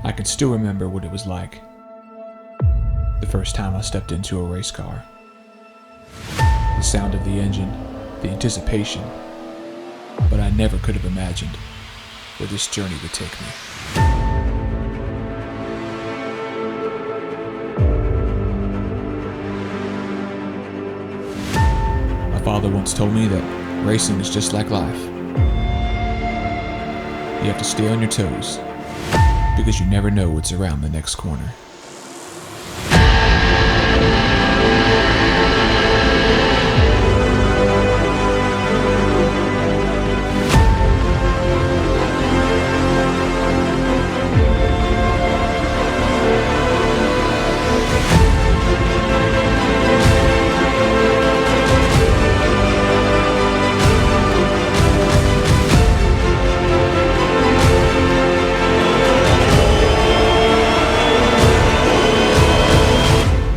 I can still remember what it was like the first time I stepped into a race car. The sound of the engine, the anticipation, but I never could have imagined where this journey would take me. My father once told me that racing is just like life. You have to stay on your toes, because you never know what's around the next corner.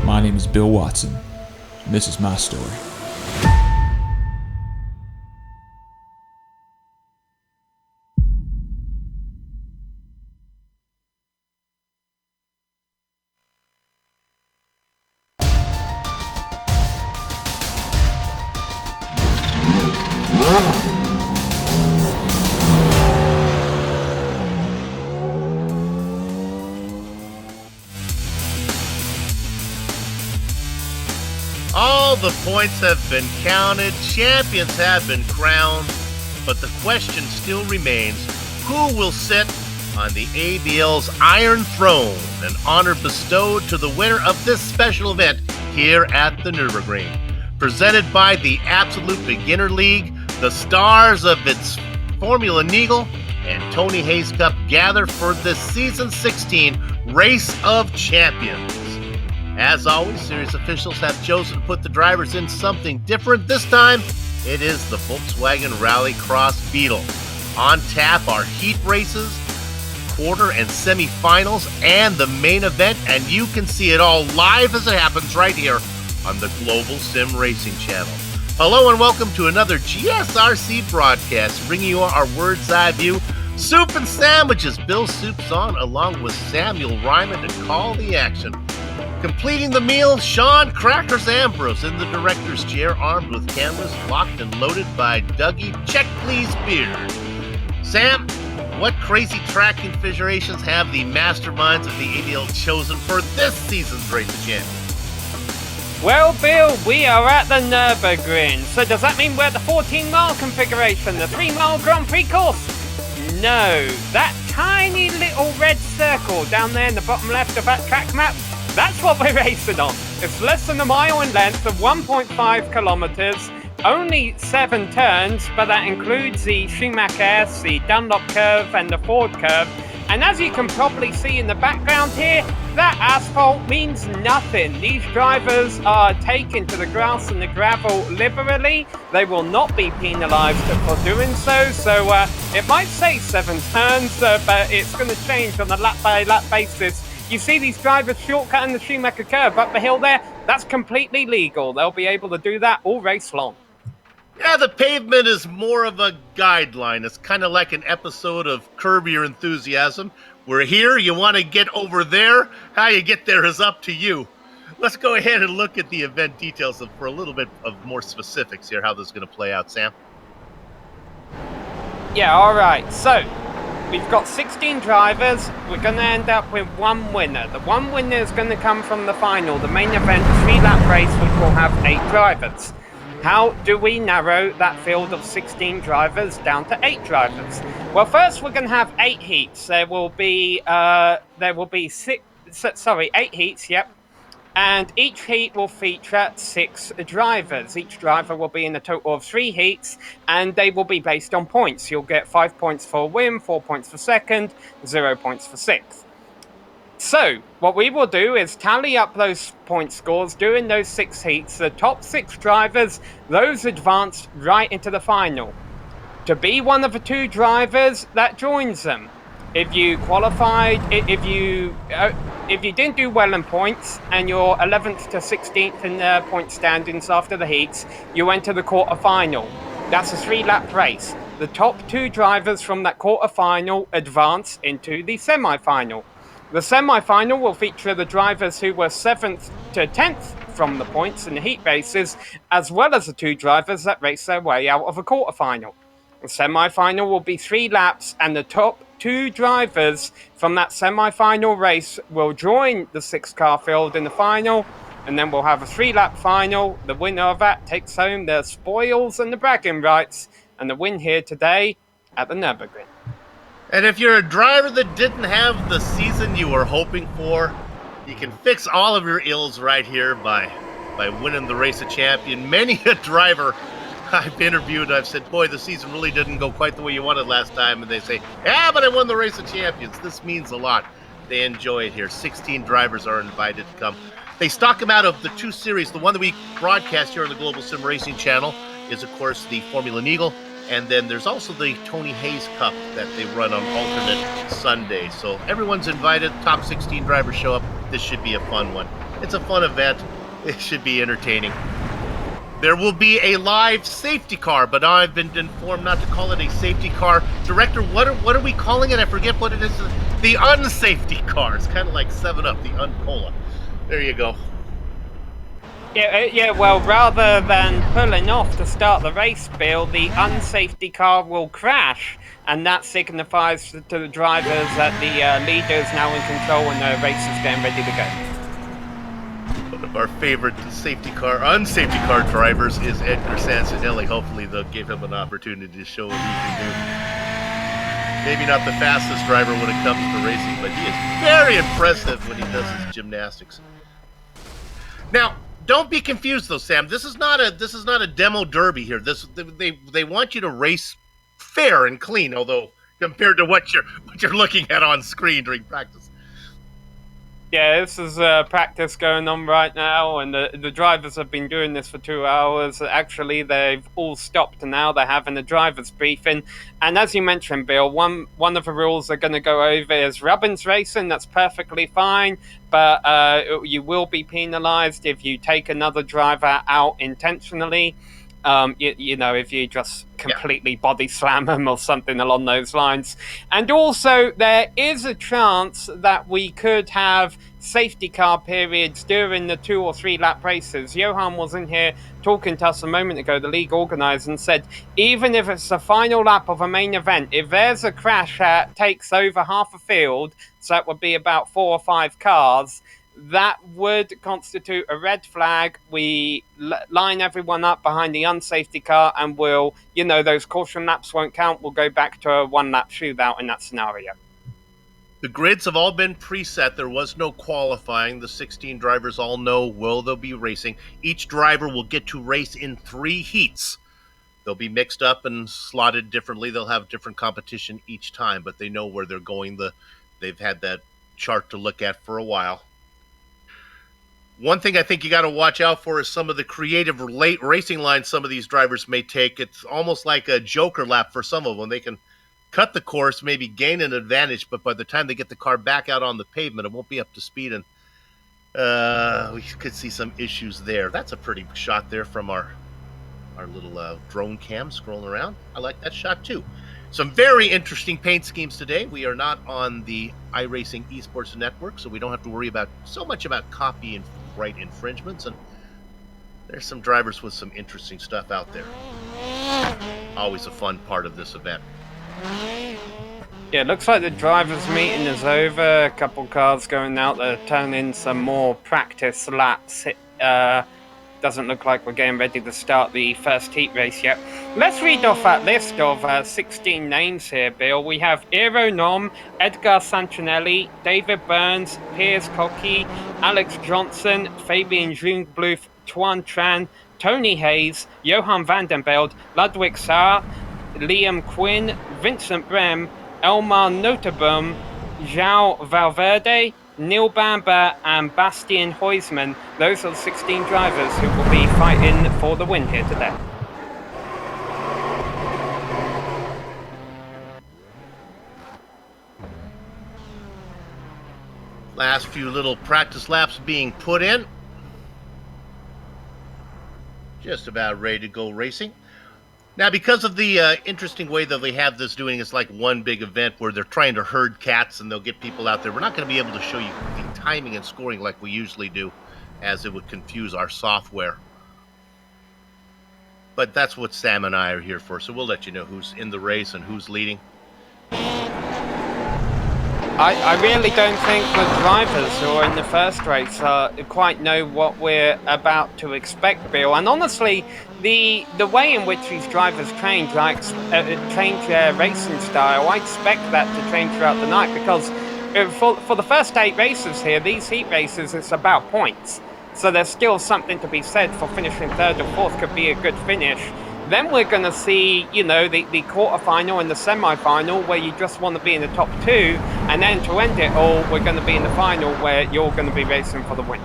My name is Bill Watson, and this is my story. All the points have been counted, champions have been crowned, but the question still remains, who will sit on the ABL's Iron Throne, an honor bestowed to the winner of this special event here at the Nürburgring. Presented by the Absolute Beginner League, the stars of its Formula Neagle and Tony Hayes Cup gather for this Season 16 Race of Champions. As always, series officials have chosen to put the drivers in something different. This time, it is the Volkswagen Rallycross Beetle. On tap are heat races, quarter and semifinals, and the main event, and you can see it all live as it happens right here on the Global SimRacing Channel. Hello and welcome to another GSRC broadcast, bringing you our Word's Eye view. Soup and sandwiches. Bill Soup's on, along with Samuel Ryman, to call the action. Completing the meal, Sean Crackers Ambrose in the director's chair, armed with cameras, locked and loaded by Dougie Check Please Beard. Sam, what crazy track configurations have the masterminds of the ADL chosen for this season's Race of Champions? Well, Bill, we are at the Nürburgring. So does that mean we're at the 14-mile configuration, the 3-mile Grand Prix course? No, that tiny little red circle down there in the bottom left of that track map, That's what we're racing on. It's less than a mile in length of 1.5 kilometers, only 7 turns, but that includes the Schumacher S, the Dunlop curve, and the Ford curve. And as you can probably see in the background here, that asphalt means nothing. These drivers are taken to the grass and the gravel liberally. They will not be penalised for doing so. So it might say 7 turns, but it's going to change on a lap-by-lap basis. You see these drivers shortcutting the Schumacher curve up the hill there? That's completely legal. They'll be able to do that all race long. Yeah, the pavement is more of a guideline. It's kind of like an episode of Curb Your Enthusiasm. We're here, you want to get over there. How you get there is up to you. Let's go ahead and look at the event details for a little bit of more specifics here, how this is going to play out, Sam. Yeah, all right. So, we've got 16 drivers. We're going to end up with one winner. The one winner is going to come from the final, the main event 3-lap race, which will have 8 drivers. How do we narrow that field of 16 drivers down to 8 drivers? Well, first we're going to have 8 heats. There will be 8 heats, yep. And each heat will feature 6 drivers. Each driver will be in a total of 3 heats, and they will be based on points. You'll get 5 points for a win, 4 points for second, 0 points for sixth. So, what we will do is tally up those point scores during those 6 heats. The top 6 drivers, those advance right into the final. To be one of the 2 drivers that joins them. If you qualified, if you didn't do well in points and you're 11th to 16th in the point standings after the heats, you enter the quarter-final. That's a 3-lap race. The top 2 drivers from that quarter-final advance into the semi-final. The semi-final will feature the drivers who were 7th to 10th from the points in the heat races, as well as the 2 drivers that race their way out of a quarter-final. The semi-final will be 3 laps, and the top 2 drivers from that semi-final race will join the 6-car field in the final, and then we'll have a 3-lap final. The winner of that takes home the spoils and the bragging rights, and the win here today at the Nürburgring. And if you're a driver that didn't have the season you were hoping for, you can fix all of your ills right here by winning the Race of Champions. Many a driver I've interviewed, I've said, boy, the season really didn't go quite the way you wanted last time. And they say, yeah, but I won the Race of Champions. This means a lot. They enjoy it here. 16 drivers are invited to come. They stock them out of the 2 series. The one that we broadcast here on the Global SimRacing Channel is, of course, the Formula Neagle. And then there's also the Tony Hayes Cup that they run on alternate Sundays. So everyone's invited. Top 16 drivers show up. This should be a fun one. It's a fun event. It should be entertaining. There will be a live safety car, but I've been informed not to call it a safety car. Director, what are we calling it? I forget what it is. The unsafety car. It's kind of like 7-Up, the uncola. There you go. Yeah, well, rather than pulling off to start the race, Bill, the unsafety car will crash, and that signifies to the drivers that the leader is now in control and the race is getting ready to go. One of our favorite unsafety car drivers is Edgar Sansinelli. Hopefully they'll give him an opportunity to show what he can do. Maybe not the fastest driver when it comes to racing, but he is very impressive when he does his gymnastics. Now, don't be confused, though, Sam. This is not a demo derby here. They want you to race fair and clean, although compared to what you're looking at on screen during practice. Yeah, this is practice going on right now, and the drivers have been doing this for 2 hours. Actually, they've all stopped now. They're having a driver's briefing. And as you mentioned, Bill, one of the rules they're going to go over is Robbins racing. That's perfectly fine, but you will be penalised if you take another driver out intentionally. You know, if you just completely body slam them or something along those lines. And also, there is a chance that we could have safety car periods during the 2 or 3 lap races. Johan was in here talking to us a moment ago, the league organizer, and said, even if it's the final lap of a main event, if there's a crash that takes over half a field, so that would be about 4 or 5 cars, that would constitute a red flag. We line everyone up behind the unsafety car, and those caution laps won't count. We'll go back to a 1-lap shootout in that scenario. The grids have all been preset. There was no qualifying. The 16 drivers all know they'll be racing. Each driver will get to race in 3 heats. They'll be mixed up and slotted differently. They'll have different competition each time, but they know where they're going. They've had that chart to look at for a while. One thing I think you got to watch out for is some of the creative late racing lines some of these drivers may take. It's almost like a joker lap for some of them. They can cut the course, maybe gain an advantage, but by the time they get the car back out on the pavement, it won't be up to speed, and we could see some issues there. That's a pretty shot there from our little drone cam scrolling around. I like that shot too. Some very interesting paint schemes today. We are not on the iRacing Esports Network, so we don't have to worry about so much about copy and right infringements, and there's some drivers with some interesting stuff out there. Always a fun part of this event. Yeah, it looks like the drivers' meeting is over. A couple cars going out there, turning some more practice laps. Doesn't look like we're getting ready to start the first heat race yet. Let's read off that list of 16 names here, Bill. We have Eero Nom, Edgar Santinelli, David Burns, Piers Cockey, Alex Johnson, Fabian Jungbluth, Tuan Tran, Tony Hayes, Johan Vandenbeld, Ludwig Saar, Liam Quinn, Vincent Brem, Elmar Notenboom, João Valverde, Neil Bamber and Bastian Huisman. Those are the 16 drivers who will be fighting for the win here today. Last few little practice laps being put in. Just about ready to go racing. Now, because of the interesting way that they have this doing, it's like one big event where they're trying to herd cats and they'll get people out there. We're not going to be able to show you the timing and scoring like we usually do, as it would confuse our software. But that's what Sam and I are here for, so we'll let you know who's in the race and who's leading. I really don't think the drivers who are in the first race quite know what we're about to expect, Bill. And honestly, the way in which these drivers change their racing style, I expect that to change throughout the night, because for the first 8 races here, these heat races, it's about points. So there's still something to be said for finishing 3rd or 4th could be a good finish. Then we're going to see, the quarterfinal and the semi-final where you just want to be in the top 2, and then to end it all, we're going to be in the final where you're going to be racing for the win.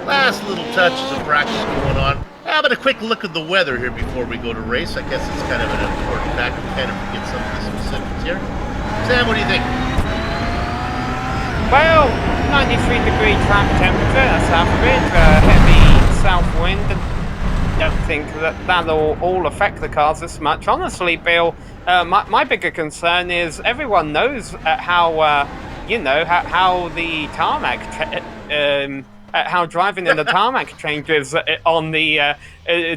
Last little touches of practice going on. How about a quick look at the weather here before we go to race? I guess it's kind of an important factor. We kind of forget some of the specifics here. Sam, what do you think? Well, 93-degree track temperature, that's average, heavy south wind. Don't think that'll all affect the cars this much. Honestly, Bill, my bigger concern is everyone knows how the tarmac, how driving in the tarmac changes on the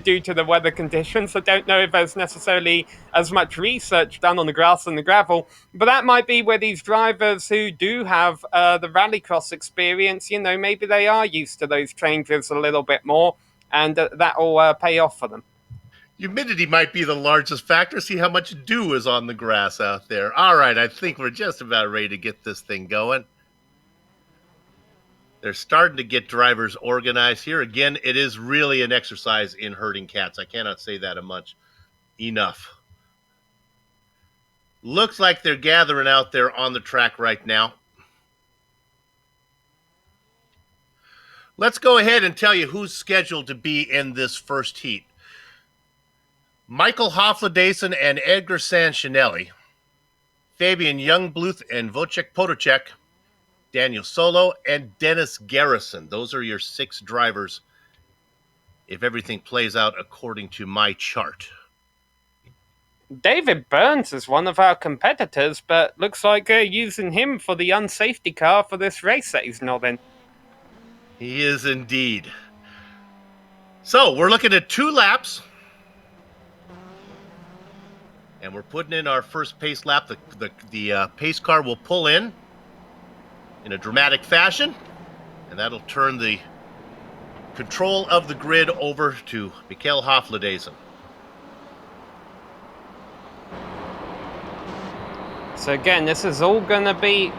due to the weather conditions. I don't know if there's necessarily as much research done on the grass and the gravel, but that might be where these drivers who do have the rallycross experience, maybe they are used to those changes a little bit more, and that will pay off for them. Humidity might be the largest factor. See how much dew is on the grass out there. All right, I think we're just about ready to get this thing going. They're starting to get drivers organized here. Again, it is really an exercise in herding cats. I cannot say that enough. Looks like they're gathering out there on the track right now. Let's go ahead and tell you who's scheduled to be in this first heat. Michael Hofladason and Edgar Santinelli, Fabian Jungbluth and Wojciech Potocek, Daniel Solo, and Dennis Garrison. Those are your 6 drivers if everything plays out according to my chart. David Burns is one of our competitors, but looks like they're using him for the unsafety car for this race that he's not in. He is indeed. So we're looking at 2 laps. And we're putting in our first pace lap. The pace car will pull in a dramatic fashion, and that'll turn the control of the grid over to Michael Hofladason. So again, this is all going to be...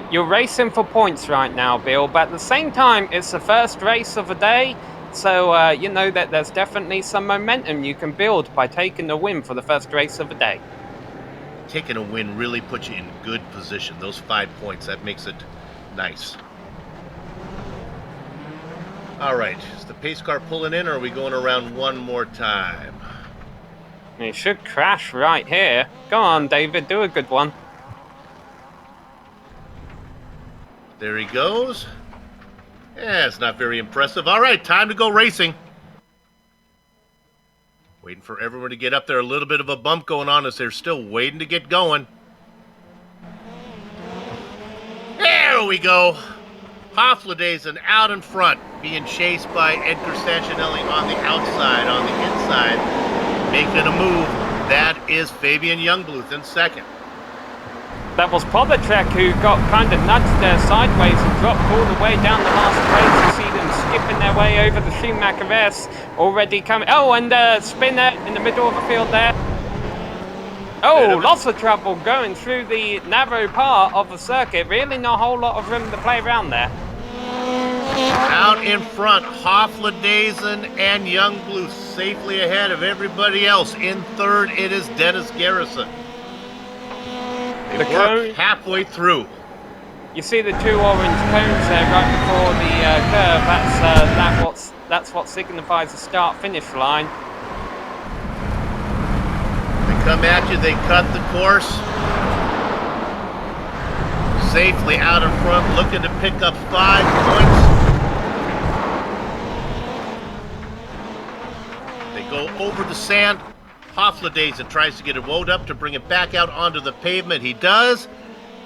you're racing for points right now, Bill, but at the same time, it's the first race of the day, so you know that there's definitely some momentum you can build by taking the win for the first race of the day. Taking a win really puts you in good position. Those 5 points, that makes it nice. All right, is the pace car pulling in, or are we going around one more time? You should crash right here. Go on, David, do a good one. There he goes. Yeah, it's not very impressive. All right, time to go racing. Waiting for everyone to get up there. A little bit of a bump going on as they're still waiting to get going. There we go. Hofladezen out in front, being chased by Edgar Sancinelli on the outside. On the inside, making a move. That is Fabian Youngbluth in second. That was Povaček who got kind of nudged there sideways and dropped all the way down the last place. You see them skipping their way over the Schumacher S already coming. Oh, and Spinner in the middle of the field there. Oh, lots of trouble going through the narrow part of the circuit. Really not a whole lot of room to play around there. Out in front, Hofladezen and Youngbluth safely ahead of everybody else. In third, it is Dennis Garrison. They work halfway through. You see the 2 orange cones there right before the curve. That's what signifies the start-finish line. They come at you, they cut the course. Safely out in front, looking to pick up 5 points. They go over the sand. Hofladezen tries to get it wound up to bring it back out onto the pavement. He does.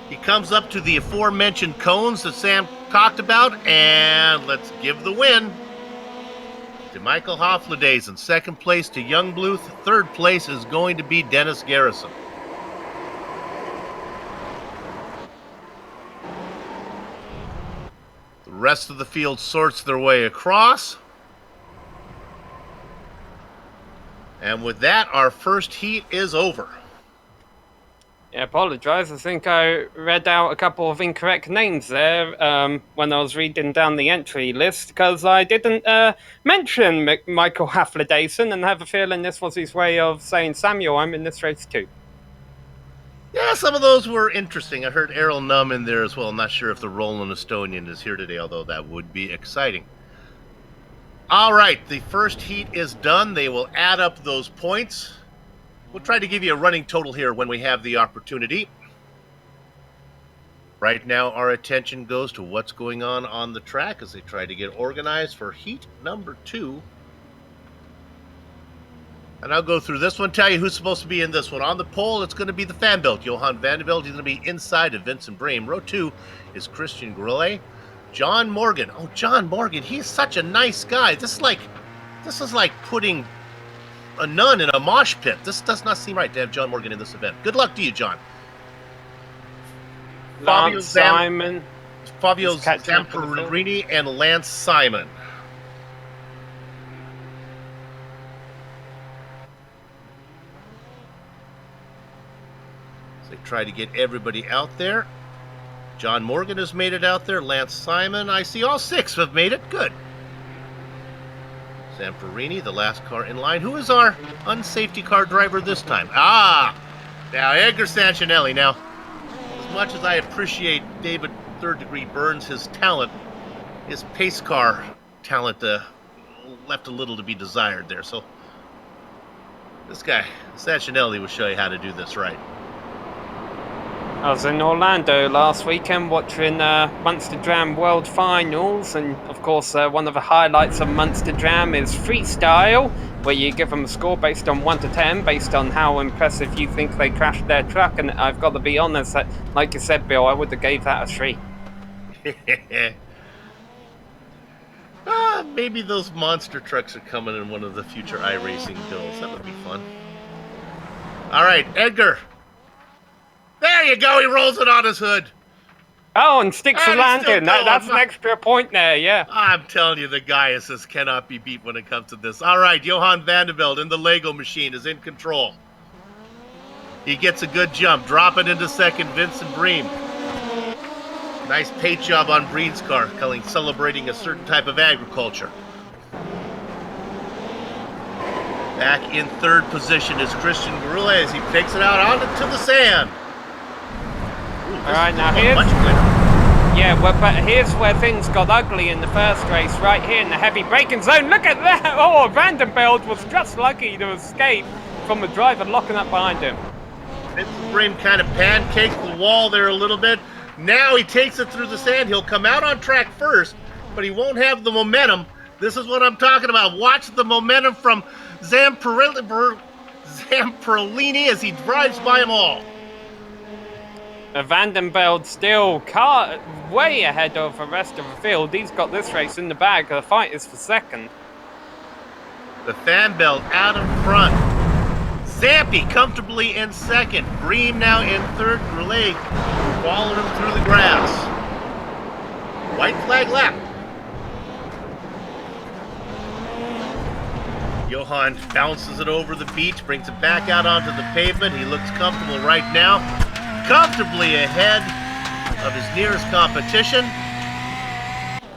He comes up to the aforementioned cones that Sam talked about, and let's give the win to Michael Hofladezen. Second place to Youngbluth. Third place is going to be Dennis Garrison. The rest of the field sorts their way across. And with that, our first heat is over. Yeah, apologise. I think I read out a couple of incorrect names there when I was reading down the entry list, because I didn't mention Michael Hofladezen, and I have a feeling this was his way of saying, Samuel, I'm in this race too. Yeah, some of those were interesting. I heard Errol Num in there as well. I'm not sure if the Roland Estonian is here today, although that would be exciting. All right, the first heat is done. They will add up those points. We'll try to give you a running total here when we have the opportunity. Right now, our attention goes to what's going on the track as they try to get organized for heat number 2. And I'll go through this one, tell you who's supposed to be in this one. On the pole, it's going to be the fan belt. Johan van der Velde. He's going to be inside of Vincent Brame. Row 2 is Christian Grillet. John Morgan. Oh, John Morgan. He's such a nice guy. This is like putting a nun in a mosh pit. This does not seem right to have John Morgan in this event. Good luck to you, John. Fabio Zamperini and Lance Simon. So they try to get everybody out there. John Morgan has made it out there. Lance Simon, I see all 6 have made it. Good. Zamperini, the last car in line. Who is our unsafety car driver this time? Now Edgar Sancinelli. Now, as much as I appreciate David Third Degree Burns, his talent, his pace car talent left a little to be desired there. So this guy, Sancinelli, will show you how to do this right. I was in Orlando last weekend watching Munster Dram World Finals, and of course one of the highlights of Munster Dram is freestyle, where you give them a score based on 1 to 10, based on how impressive you think they crashed their truck. And I've got to be honest, that, like you said, Bill, I would have gave that a 3. Maybe those monster trucks are coming in one of the future iRacing bills. That would be fun. All right, Edgar. There you go. He rolls it on his hood. Oh, and sticks the landing. That's an extra point there, yeah. I'm telling you, the Gaiuses cannot be beat when it comes to this. All right, Johan van der Velde in the Lego machine is in control. He gets a good jump, dropping into second, Vincent Bream. Nice paint job on Breen's car, celebrating a certain type of agriculture. Back in third position is Christian Goulet as he takes it out onto the sand. Ooh, all right, now here's... but here's where things got ugly in the first race, right here in the heavy braking zone. Look at that! Oh, Vandenbeld was just lucky to escape from the driver locking up behind him. Vincent Bream kind of pancaked the wall there a little bit. Now he takes it through the sand. He'll come out on track first, but he won't have the momentum. This is what I'm talking about. Watch the momentum from Zamperini as he drives by them all. Vandenbeld still way ahead of the rest of the field. He's got this race in the bag. The fight is for second. The fan belt out in front. Zampi comfortably in second. Bream now in third. Goulet following him through the grass. White flag lap. Johan bounces it over the beach, brings it back out onto the pavement. He looks comfortable right now. Comfortably ahead of his nearest competition.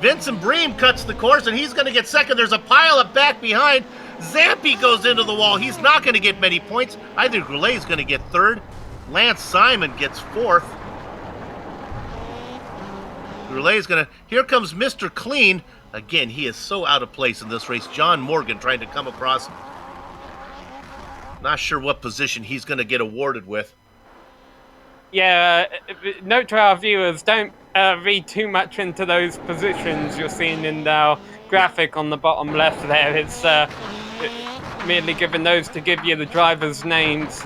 Vincent Bream cuts the course, and he's going to get second. There's a pileup back behind. Zampi goes into the wall. He's not going to get many points. I think Goulet's going to get third. Lance Simon gets fourth. Goulet's going to... Here comes Mr. Clean. Again, he is so out of place in this race. John Morgan trying to come across. Not sure what position he's going to get awarded with. Yeah, note to our viewers, don't read too much into those positions you're seeing in the graphic on the bottom left there. It's merely giving those to give you the drivers' names.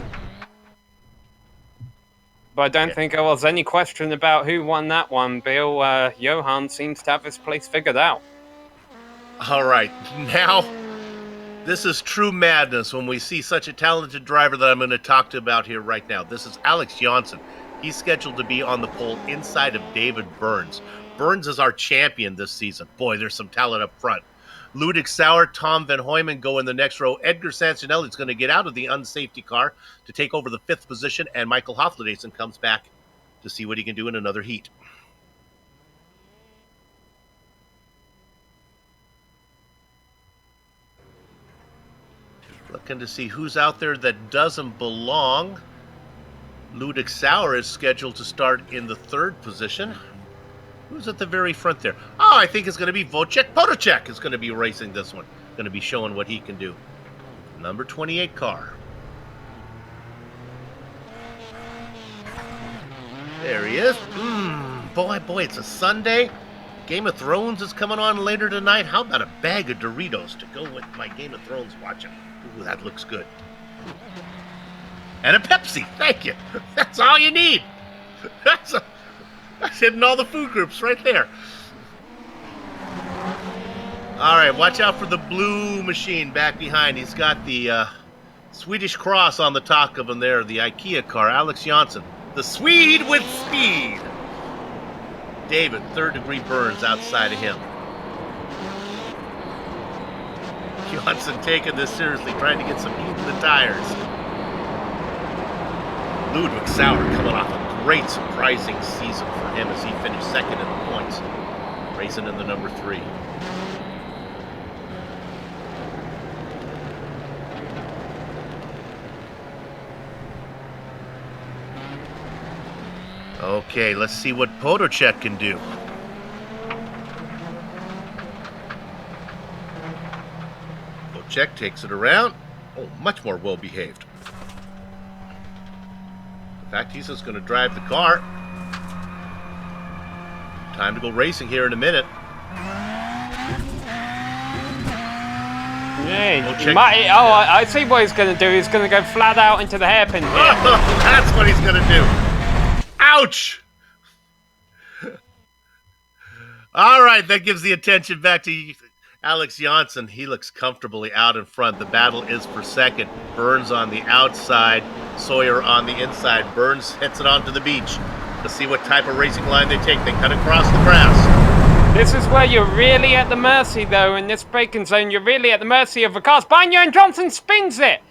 But I don't think there was any question about who won that one, Bill. Johan seems to have his place figured out. All right, now this is true madness when we see such a talented driver that I'm going to talk to about here right now. This is Alex Janssen. He's scheduled to be on the pole inside of David Burns. Burns is our champion this season. Boy, there's some talent up front. Ludik Sauer, Tom Van Hoyman go in the next row. Edgar Sancinelli is going to get out of the unsafety car to take over the fifth position, and Michael Hofledason comes back to see what he can do in another heat. Looking to see who's out there that doesn't belong. Ludik Sauer is scheduled to start in the third position. Who's at the very front there? Oh, I think it's going to be Wojciech Podolczak is going to be racing this one. Going to be showing what he can do. Number 28 car. There he is. Boy, it's a Sunday. Game of Thrones is coming on later tonight. How about a bag of Doritos to go with my Game of Thrones watching? Ooh, that looks good. And a Pepsi. Thank you. That's all you need. That's hitting all the food groups right there. All right, watch out for the blue machine back behind. He's got the Swedish cross on the top of him there, the IKEA car. Alex Janssen, the Swede with speed. David, third-degree burns outside of him. Janssen taking this seriously, trying to get some heat in the tires. Ludwig Sauer coming off a great, surprising season for him as he finished second in the points, racing in the number 3. Okay, let's see what Podolczak can do. Podolczak takes it around. Oh, much more well-behaved. In fact, he's just going to drive the car. Time to go racing here in a minute. Yeah, I see what he's going to do. He's going to go flat out into the hairpin here. Oh, that's what he's going to do. Ouch! All right, that gives the attention back to Alex Janssen. He looks comfortably out in front. The battle is for second. Burns on the outside, Sawyer on the inside. Burns hits it onto the beach. Let's see what type of racing line they take. They cut across the grass. This is where you're really at the mercy, though. In this braking zone, you're really at the mercy of the cars behind you, and Johnson spins it.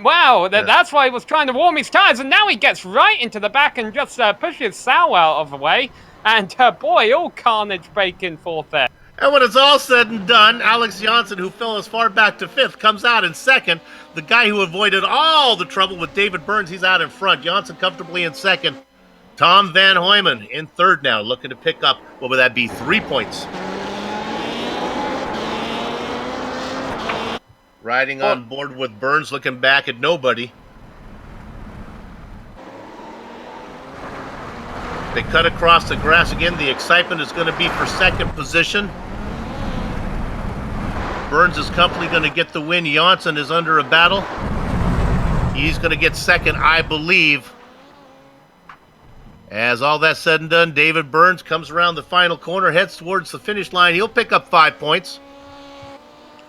Wow, that's why he was trying to warm his tires, and now he gets right into the back and just pushes Sal out of the way. And boy, all carnage breaking forth there. And when it's all said and done, Alex Janssen, who fell as far back to 5th, comes out in 2nd. The guy who avoided all the trouble with David Burns, he's out in front. Janssen comfortably in 2nd. Tom Van Hoyman in 3rd now, looking to pick up, what would that be, 3 points. Riding on board with Burns, looking back at nobody. They cut across the grass again. The excitement is going to be for 2nd position. Burns is comfortably going to get the win. Janssen is under a battle. He's going to get 2nd, I believe. As all that's said and done, David Burns comes around the final corner, heads towards the finish line. He'll pick up 5 points.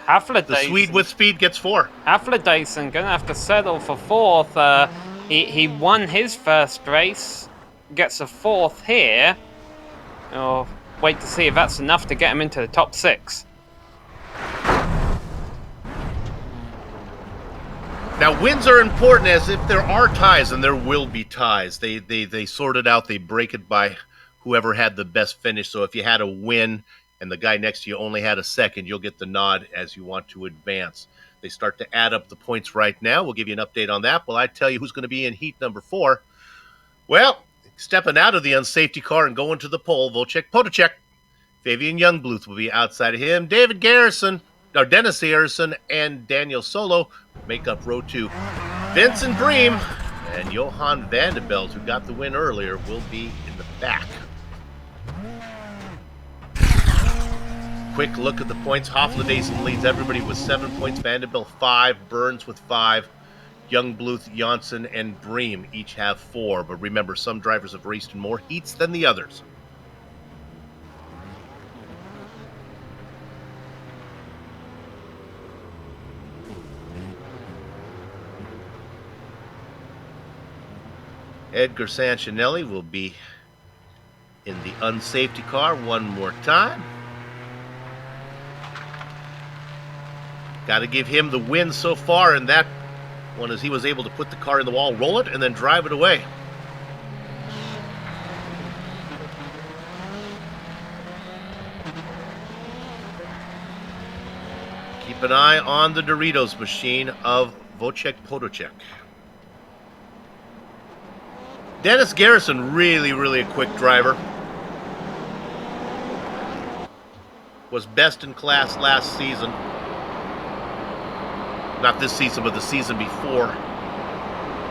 The Swede with speed gets 4. Haflidason gonna have to settle for 4th. He won his first race, gets a 4th here. Oh, wait to see if that's enough to get him into the top 6. Now, wins are important, as if there are ties, and there will be ties. They sort it out. They break it by whoever had the best finish. So if you had a win and the guy next to you only had a 2nd, you'll get the nod as you want to advance. They start to add up the points right now. We'll give you an update on that. Well, I tell you who's going to be in heat number 4. Well, stepping out of the unsafety car and going to the pole, Wojciech Potacek. Fabian Youngbluth will be outside of him. Dennis Garrison and Daniel Solo make up row 2. Vincent Bream and Johan Vanderbilt, who got the win earlier, will be in the back. Quick look at the points. Haflidason leads everybody with 7 points. Vanderbilt 5. Burns with 5. Youngbluth, Janssen, and Bream each have 4. But remember, some drivers have raced in more heats than the others. Edgar Sanchinelli will be in the unsafety car one more time. Got to give him the win so far in that one, as he was able to put the car in the wall, roll it, and then drive it away. Keep an eye on the Doritos machine of Wojciech Potacek. Dennis Garrison, really a quick driver. Was best in class last season. Not this season, but the season before.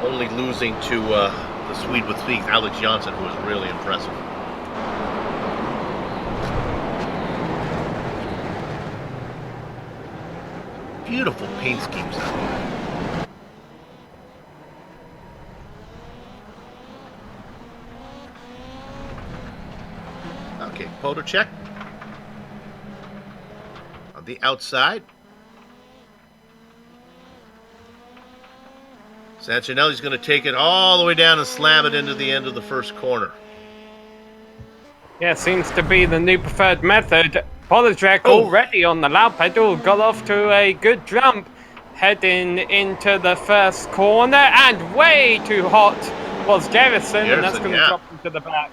Only losing to the Swede with speed, Alex Janssen, who was really impressive. Beautiful paint schemes out there. Okay, Potacek on the outside. Sanchinelli's going to take it all the way down and slam it into the end of the first corner. Yeah, seems to be the new preferred method. Potacek already on the loud pedal, got off to a good jump, heading into the first corner, and way too hot was Garrison, and that's going to drop him to the back.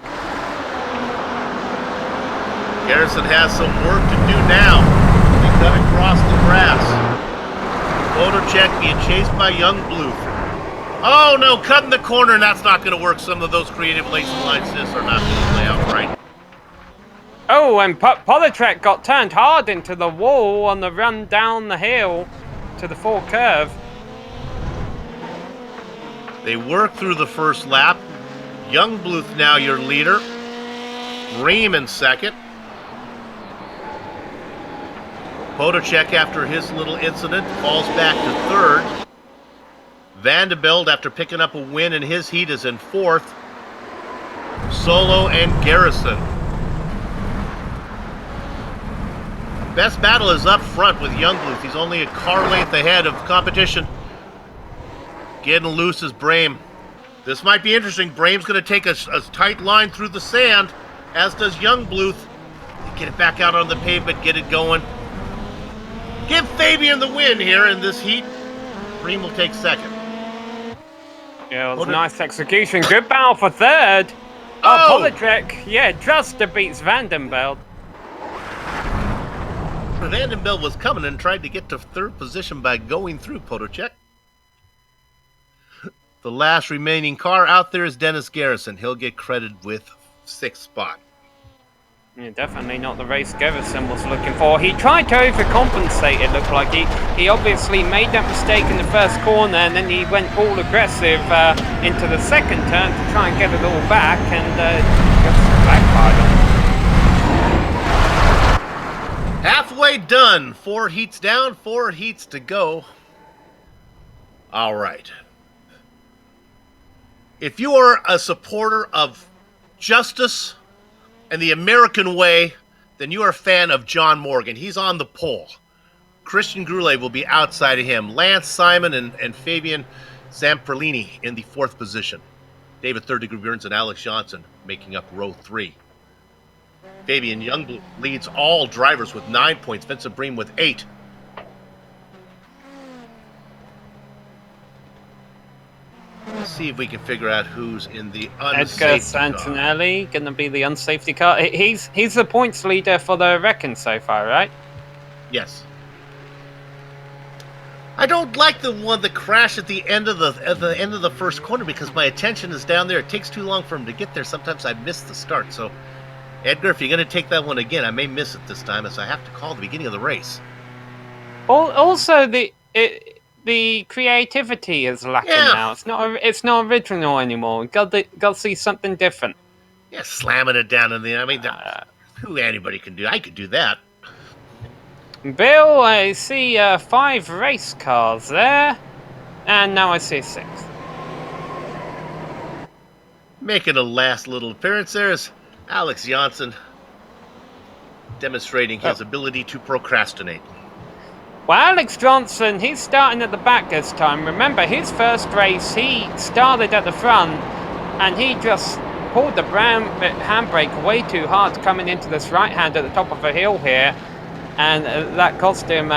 Garrison has some work to do now. They cut across the grass. Potacek being chased by Youngbluth. Oh no, cutting the corner, and that's not going to work. Some of those creative lacing line assists are not going to play out right. Oh, and Potacek got turned hard into the wall on the run down the hill to the full curve. They work through the first lap. Youngbluth now your leader. Bream in second. Potacek, after his little incident, falls back to third. Vanderbilt, after picking up a win in his heat, is in fourth. Solo and Garrison. Best battle is up front with Youngbluth. He's only a car length ahead of competition. Getting loose is Bream. This might be interesting. Bream's going to take a tight line through the sand, as does Youngbluth. Get it back out on the pavement, get it going. Give Fabian the win here in this heat. Bream will take second. Yeah, it was nice execution. Good battle for third. Oh! Politrik, yeah, just beats Vandenbeld. Vandenbeld was coming and tried to get to third position by going through Potocek. The last remaining car out there is Dennis Garrison. He'll get credited with 6th spot. Yeah, definitely not the race Garrison was looking for. He tried to overcompensate, it looked like. He obviously made that mistake in the first corner, and then he went all aggressive into the second turn to try and get it all back, and just backfired on. Halfway done. 4 heats down, 4 heats to go. All right. If you are a supporter of justice and the American way, then you are a fan of John Morgan. He's on the pole. Christian Goulet will be outside of him. Lance Simon and Fabian Zamperlini in the 4th position. David Third Degree Burns and Alex Johnson making up row 3. Fabian Youngblood leads all drivers with 9 points. Vincent Bream with 8. Let's see if we can figure out who's in the unsafety Edgar Santinelli going to be the unsafety car. He's the points leader for the Reckon so far, right? Yes. I don't like the one that crashed at the end of the first corner because my attention is down there. It takes too long for him to get there. Sometimes I miss the start. So, Edgar, if you're going to take that one again, I may miss it this time, as I have to call the beginning of the race. Also, the creativity is lacking now. It's not original anymore. Got to see something different. Yeah, slamming it down in the. I mean, who anybody can do? I could do that. Bill, I see 5 race cars there, and now I see 6. Making a last little appearance there is Alex Johnson, demonstrating his ability to procrastinate. Well, Alex Johnson, he's starting at the back this time. Remember, his first race, he started at the front, and he just pulled the handbrake way too hard coming into this right-hand at the top of a hill here, and that cost him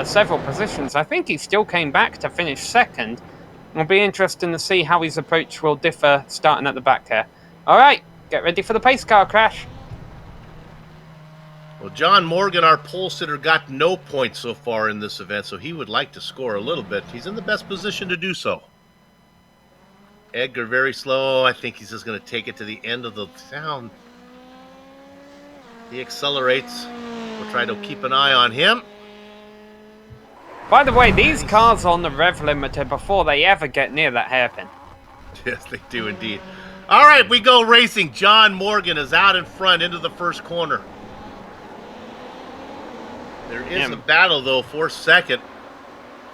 several positions. I think he still came back to finish second. It'll be interesting to see how his approach will differ starting at the back here. All right, get ready for the pace car crash. Well, John Morgan, our pole sitter, got no points so far in this event, so he would like to score a little bit. He's in the best position to do so. Edgar very slow. I think he's just going to take it to the end of the town. He accelerates. We'll try to keep an eye on him. By the way, these cars are on the rev limiter before they ever get near that hairpin. Yes, they do indeed. All right, we go racing. John Morgan is out in front into the first corner. There is a battle, though, for second.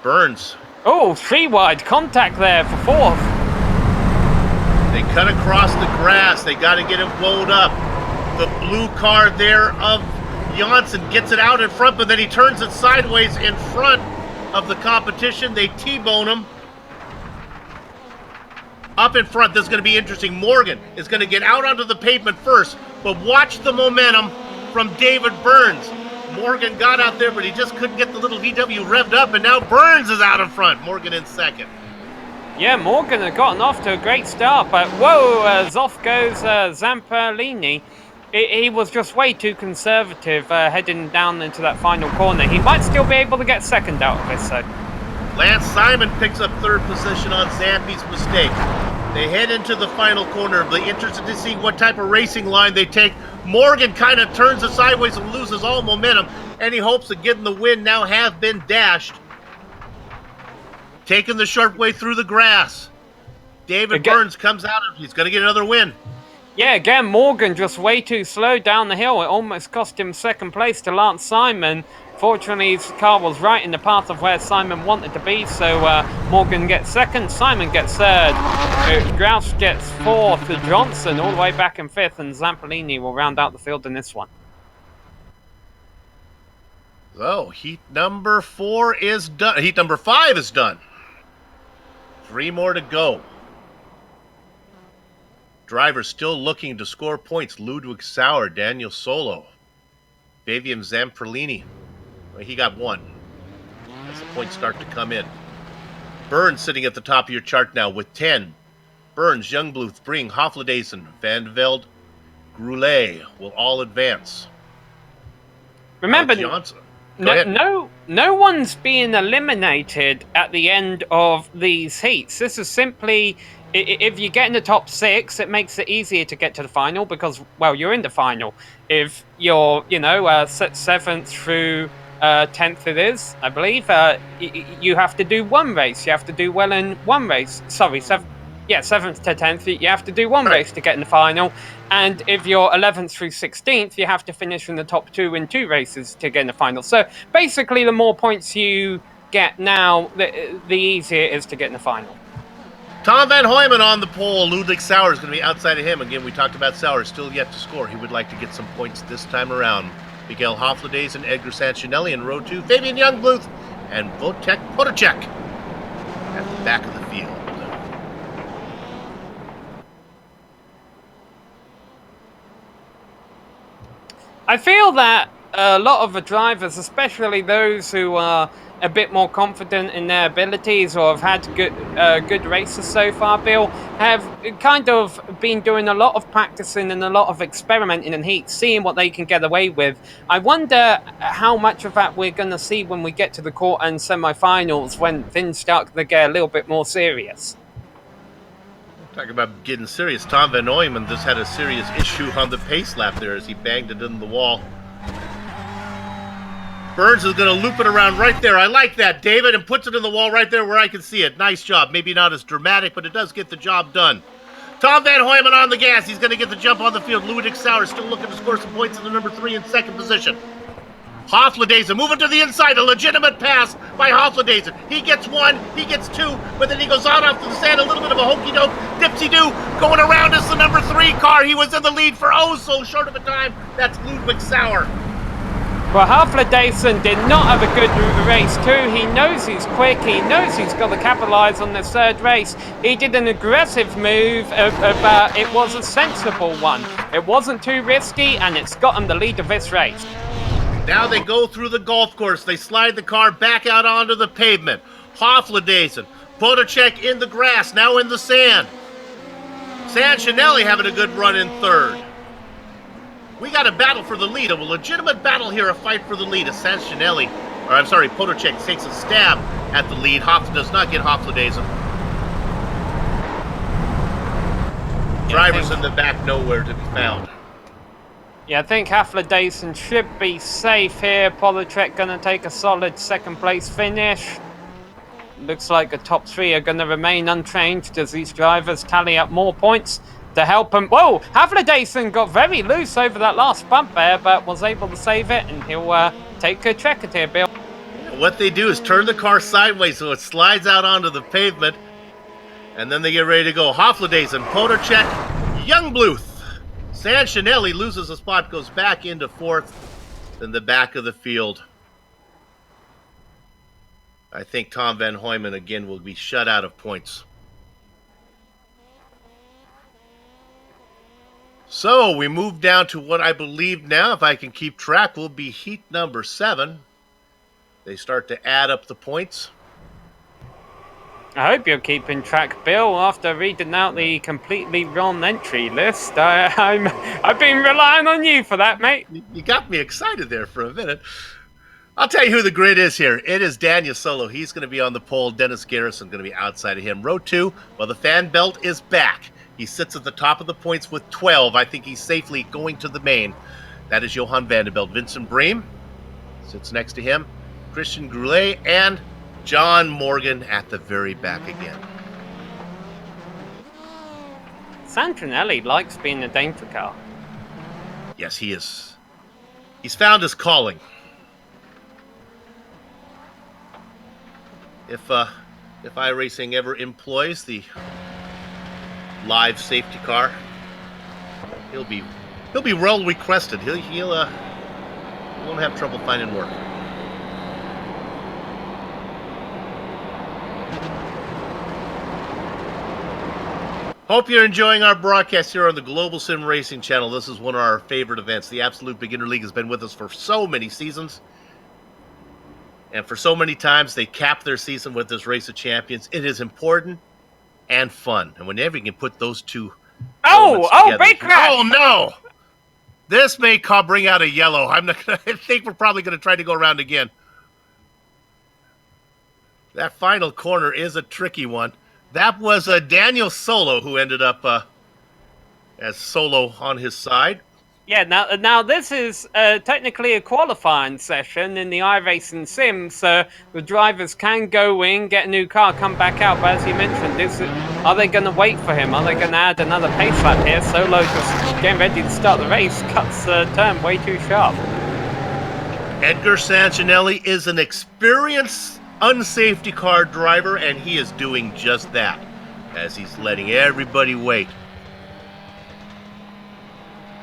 Burns. Oh, 3-wide contact there for 4th. They cut across the grass. They got to get him blowed up. The blue car there of Janssen gets it out in front, but then he turns it sideways in front of the competition. They T-bone him. Up in front, this is going to be interesting. Morgan is going to get out onto the pavement first, but watch the momentum from David Burns. Morgan got out there, but he just couldn't get the little VW revved up, and now Burns is out in front. Morgan in second. Yeah, Morgan had gotten off to a great start, but whoa, as off goes Zamperlini. He was just way too conservative heading down into that final corner. He might still be able to get second out of this, though. Lance Simon picks up 3rd position on Zampi's mistake. They head into the final corner. Be interested to see what type of racing line they take. Morgan kind of turns it sideways and loses all momentum. Any hopes of getting the win now have been dashed. Taking the short way through the grass. David Burns comes out. He's going to get another win. Yeah, again, Morgan just way too slow down the hill. It almost cost him second place to Lance Simon. Fortunately, his car was right in the path of where Simon wanted to be, so Morgan gets second, Simon gets third. Grouse gets 4th to Johnson, all the way back in 5th, and Zamperlini will round out the field in this one. So, heat number 4 is done. Heat number 5 is done. 3 more to go. Drivers still looking to score points. Ludwig Sauer, Daniel Solo, Fabian Zamperlini. Well, he got 1 as the points start to come in. Burns sitting at the top of your chart now with 10. Burns, Youngbluth, Bring, Hofledaysen, Van Velde, Groulet will all advance. Remember, Johnson. Go ahead. no one's being eliminated at the end of these heats. This is simply, if you get in the top 6, it makes it easier to get to the final because, well, you're in the final. If you're, 7th through 10th it is, I believe, you have to do one race. You have to do well in one race. Sorry, 7th to 10th, you have to do one race to get in the final. And if you're 11th through 16th, you have to finish in the top 2 in 2 races to get in the final. So basically, the more points you get now, the easier it is to get in the final. Tom Van Hooyman on the pole. Ludwig Sauer is going to be outside of him. Again, we talked about Sauer, still yet to score. He would like to get some points this time around. Miguel Hofledaysen, Edgar Sanchinelli in row 2. Fabian Youngbluth and Wojtek Podacek at the back of the field. I feel that a lot of the drivers, especially those who are a bit more confident in their abilities or have had good races so far, Bill, have kind of been doing a lot of practicing and a lot of experimenting in heat, seeing what they can get away with. I wonder how much of that we're going to see when we get to the quarter and semi-finals when things start to get a little bit more serious. Talking about getting serious. Tom Van Hooyman just had a serious issue on the pace lap there as he banged it into the wall. Burns is going to loop it around right there. I like that, David, and puts it in the wall right there where I can see it. Nice job. Maybe not as dramatic, but it does get the job done. Tom Van Hooyman on the gas. He's going to get the jump on the field. Ludwig Sauer still looking to score some points in the number 3 in second position. Hofledaysen moving to the inside, a legitimate pass by Hofledaysen. He gets 1, he gets 2, but then he goes on off to the sand, a little bit of a hokey-doke, dipsy-doo, going around as the number 3 car. He was in the lead for oh so short of a time. That's Ludwig Sauer. Well, Hofledaysen did not have a good race too. He knows he's quick, he knows he's got to capitalise on this third race. He did an aggressive move, but it was a sensible one. It wasn't too risky, and it's got him the lead of this race. Now they go through the golf course. They slide the car back out onto the pavement. Hofledaysen, Podacek in the grass, now in the sand. Sanchinelli having a good run in third. We got a battle for the lead, a legitimate battle here, a fight for the lead. As Podacek takes a stab at the lead. Hoff does not get Hofledaysen. Drivers in the back nowhere to be found. Yeah, I think Hofledaysen should be safe here. Podacek going to take a solid second place finish. Looks like the top 3 are going to remain unchanged as these drivers tally up more points to help them. Whoa! Hofledaysen got very loose over that last bump there, but was able to save it, and he'll take a check it here, Bill. What they do is turn the car sideways so it slides out onto the pavement, and then they get ready to go. Hofledaysen, Podacek, Youngbluth. Sanchinelli loses a spot, goes back into 4th, then the back of the field. I think Tom Van Hooyman again will be shut out of points. So we move down to what I believe now, if I can keep track, will be heat number 7. They start to add up the points. I hope you're keeping track, Bill. After reading out the completely wrong entry list, I've been relying on you for that, mate. You got me excited there for a minute. I'll tell you who the grid is here. It is Daniel Solo. He's going to be on the pole. Dennis Garrison going to be outside of him. Row 2, well, the fan belt is back. He sits at the top of the points with 12. I think he's safely going to the main. That is Johan Vanderbilt. Vincent Bream sits next to him. Christian Groulet and John Morgan at the very back again. Sanchinelli likes being a danger car. Yes, he is. He's found his calling. If iRacing ever employs the live safety car, he'll be well requested. He won't have trouble finding work. Hope you're enjoying our broadcast here on the Global SimRacing Channel. This is one of our favorite events. The Absolute Beginner League has been with us for so many seasons. And for so many times, they cap their season with this Race of Champions. It is important and fun. And whenever you can put those two elements together. Big crash! Oh, no! This may bring out a yellow. I think we're probably going to try to go around again. That final corner is a tricky one. That was Daniel Solo who ended up as Solo on his side. Yeah, now this is technically a qualifying session in the iRacing sim, so the drivers can go in, get a new car, come back out. But as you mentioned, are they going to wait for him? Are they going to add another pace lap here? Solo just getting ready to start the race, cuts the turn way too sharp. Edgar Sancinelli is an experienced unsafety car driver, and he is doing just that as he's letting everybody wait.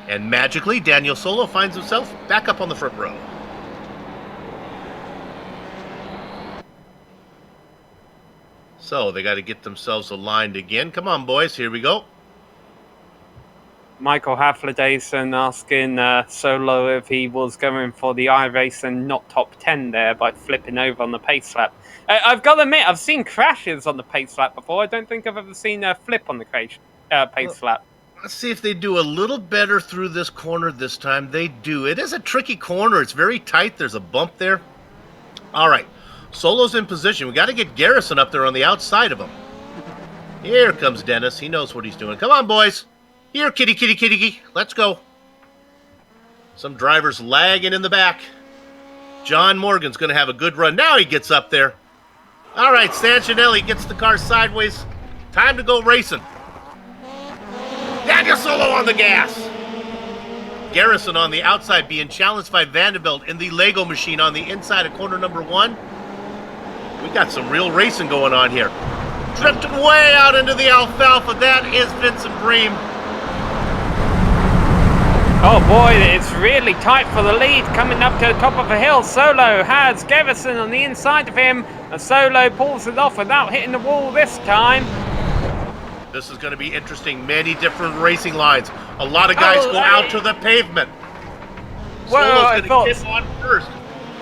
And magically, Daniel Solo finds himself back up on the front row. So they got to get themselves aligned again. Come on, boys. Here we go. Michael Haflidason asking Solo if he was going for the iRacing not top 10 there by flipping over on the pace lap. I've got to admit, I've seen crashes on the pace lap before. I don't think I've ever seen a flip on the pace lap. Let's see if they do a little better through this corner this time. They do. It is a tricky corner. It's very tight. There's a bump there. All right. Solo's in position. We got to get Garrison up there on the outside of him. Here comes Dennis. He knows what he's doing. Come on, boys. Here, kitty, kitty, kitty, kitty. Let's go. Some drivers lagging in the back. John Morgan's going to have a good run. Now he gets up there. All right, Sancinelli gets the car sideways. Time to go racing. Daniel Solo on the gas. Garrison on the outside being challenged by Vanderbilt in the Lego machine on the inside of corner number 1. We got some real racing going on here. Drifting way out into the alfalfa. That is Vincent Bream. Oh boy, it's really tight for the lead coming up to the top of a hill. Solo has Garrison on the inside of him. And Solo pulls it off without hitting the wall this time. This is going to be interesting. Many different racing lines. A lot of guys go out to the pavement. Well, Solo's going to get on first.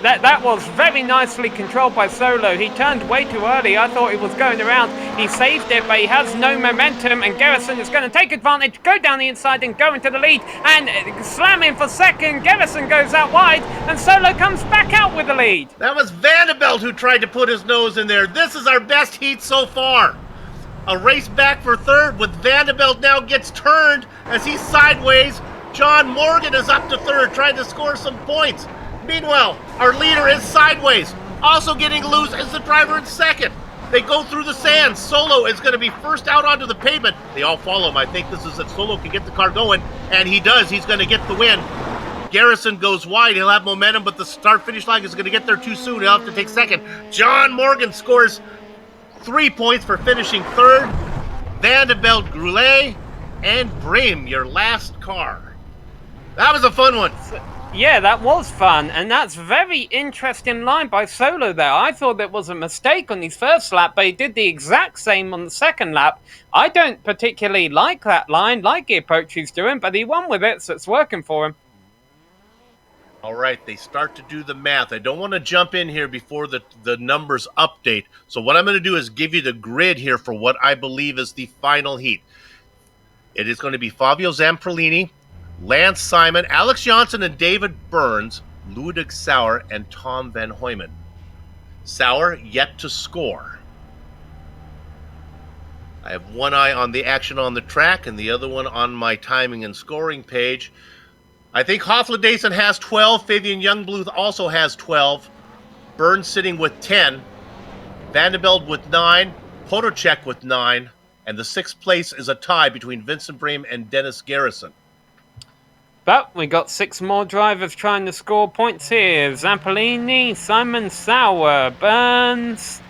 That was very nicely controlled by Solo. He turned way too early. I thought he was going around. He saved it, but he has no momentum, and Garrison is going to take advantage, go down the inside and go into the lead, and slam in for second. Garrison goes out wide, and Solo comes back out with the lead. That was Vanderbilt who tried to put his nose in there. This is our best heat so far. A race back for third with Vanderbilt now gets turned as he's sideways. John Morgan is up to third, trying to score some points. Meanwhile, our leader is sideways. Also getting loose is the driver in second. They go through the sand. Solo is going to be first out onto the pavement. They all follow him. I think this is if Solo can get the car going, and he does. He's going to get the win. Garrison goes wide. He'll have momentum, but the start-finish line is going to get there too soon. He'll have to take second. John Morgan scores 3 points for finishing third. Vanderbilt, Groulet, and Bream, your last car. That was a fun one. Yeah, that was fun, and that's very interesting line by Solo there. I thought that was a mistake on his first lap, but he did the exact same on the second lap. I don't particularly like that line, like the approach he's doing, but he won with it, so it's working for him. All right, they start to do the math. I don't want to jump in here before the numbers update. So what I'm going to do is give you the grid here for what I believe is the final heat. It is going to be Fabio Zamperlini, Lance Simon, Alex Johnson, and David Burns, Ludwig Sauer, and Tom Van Hooyman. Sauer yet to score. I have one eye on the action on the track and the other one on my timing and scoring page. I think Hofladason has 12. Fabian Youngbluth also has 12. Burns sitting with 10. Vanderbilt with 9. Potocek with 9. And the 6th place is a tie between Vincent Bream and Dennis Garrison. But we got 6 more drivers trying to score points here. Zamperlini, Simon, Sauer, Burns,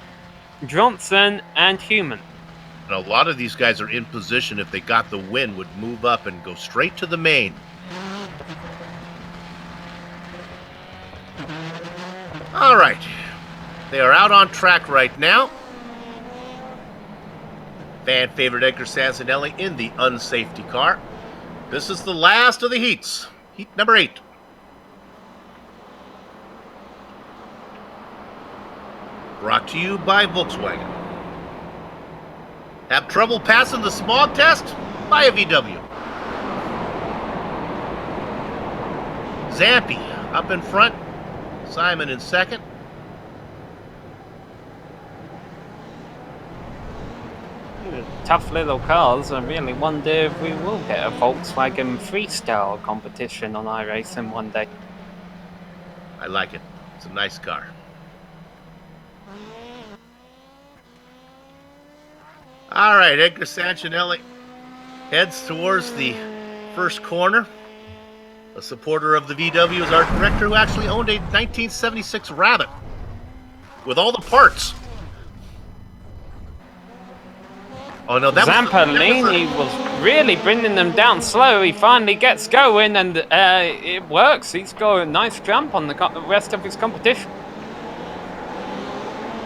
Johnson, and Heumann. And a lot of these guys are in position, if they got the win, would move up and go straight to the main. All right. They are out on track right now. Fan favorite Edgar Sancinelli in the unsafety car. This is the last of the heats. Heat number 8. Brought to you by Volkswagen. Have trouble passing the smog test? Buy a VW. Zampi up in front. Simon in second. Tough little cars. I really wonder if we will get a Volkswagen freestyle competition on iRacing one day. I like it. It's a nice car. All right, Edgar Sancinelli heads towards the first corner. A supporter of the VW is our director, who actually owned a 1976 Rabbit with all the parts. Oh no, Zampolini was really bringing them down slow. He finally gets going, and it works. He's got a nice jump on the rest of his competition.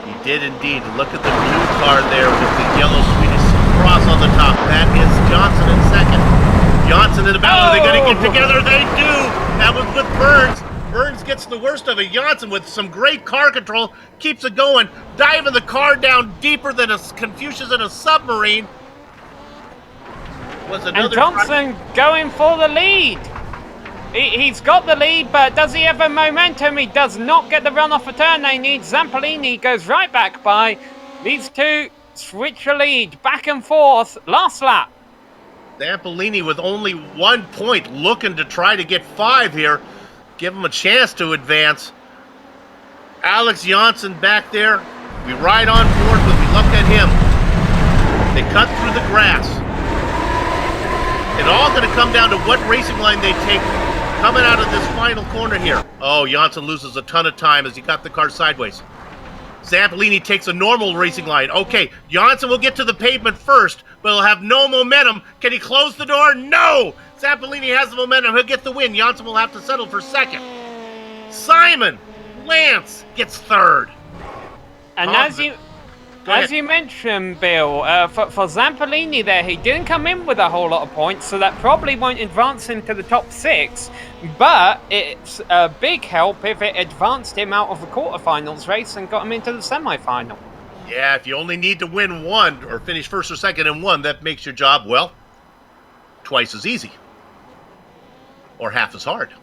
He did indeed. Look at the blue car there with the yellow Swedish cross on the top. That is Johnson in second. Johnson in the battle. Are they going to get together? They do. That was with Burns. Burns gets the worst of it. Johnson with some great car control keeps it going, diving the car down deeper than Confucius in a submarine. And Johnson going for the lead. He's got the lead, but does he have a momentum? He does not get the run off a turn they need. Zampolini goes right back by. These two switch the lead back and forth. Last lap. Zampolini with only 1 point, looking to try to get 5 here. Give him a chance to advance. Alex Johnson back there. We ride on board, but we look at him. They cut through the grass. It's all going to come down to what racing line they take coming out of this final corner here. Oh, Johnson loses a ton of time as he got the car sideways. Zampolini takes a normal racing line. Okay, Johnson will get to the pavement first, but he'll have no momentum. Can he close the door? No! Zampolini has the momentum. He'll get the win. Johnson will have to settle for second. Simon Lance gets third. And as you mentioned, Bill, for Zampolini there, he didn't come in with a whole lot of points, so that probably won't advance him to the top 6. But it's a big help if it advanced him out of the quarterfinals race and got him into the semifinal. Yeah, if you only need to win one or finish first or second in one, that makes your job, well, twice as easy. Or half as hard.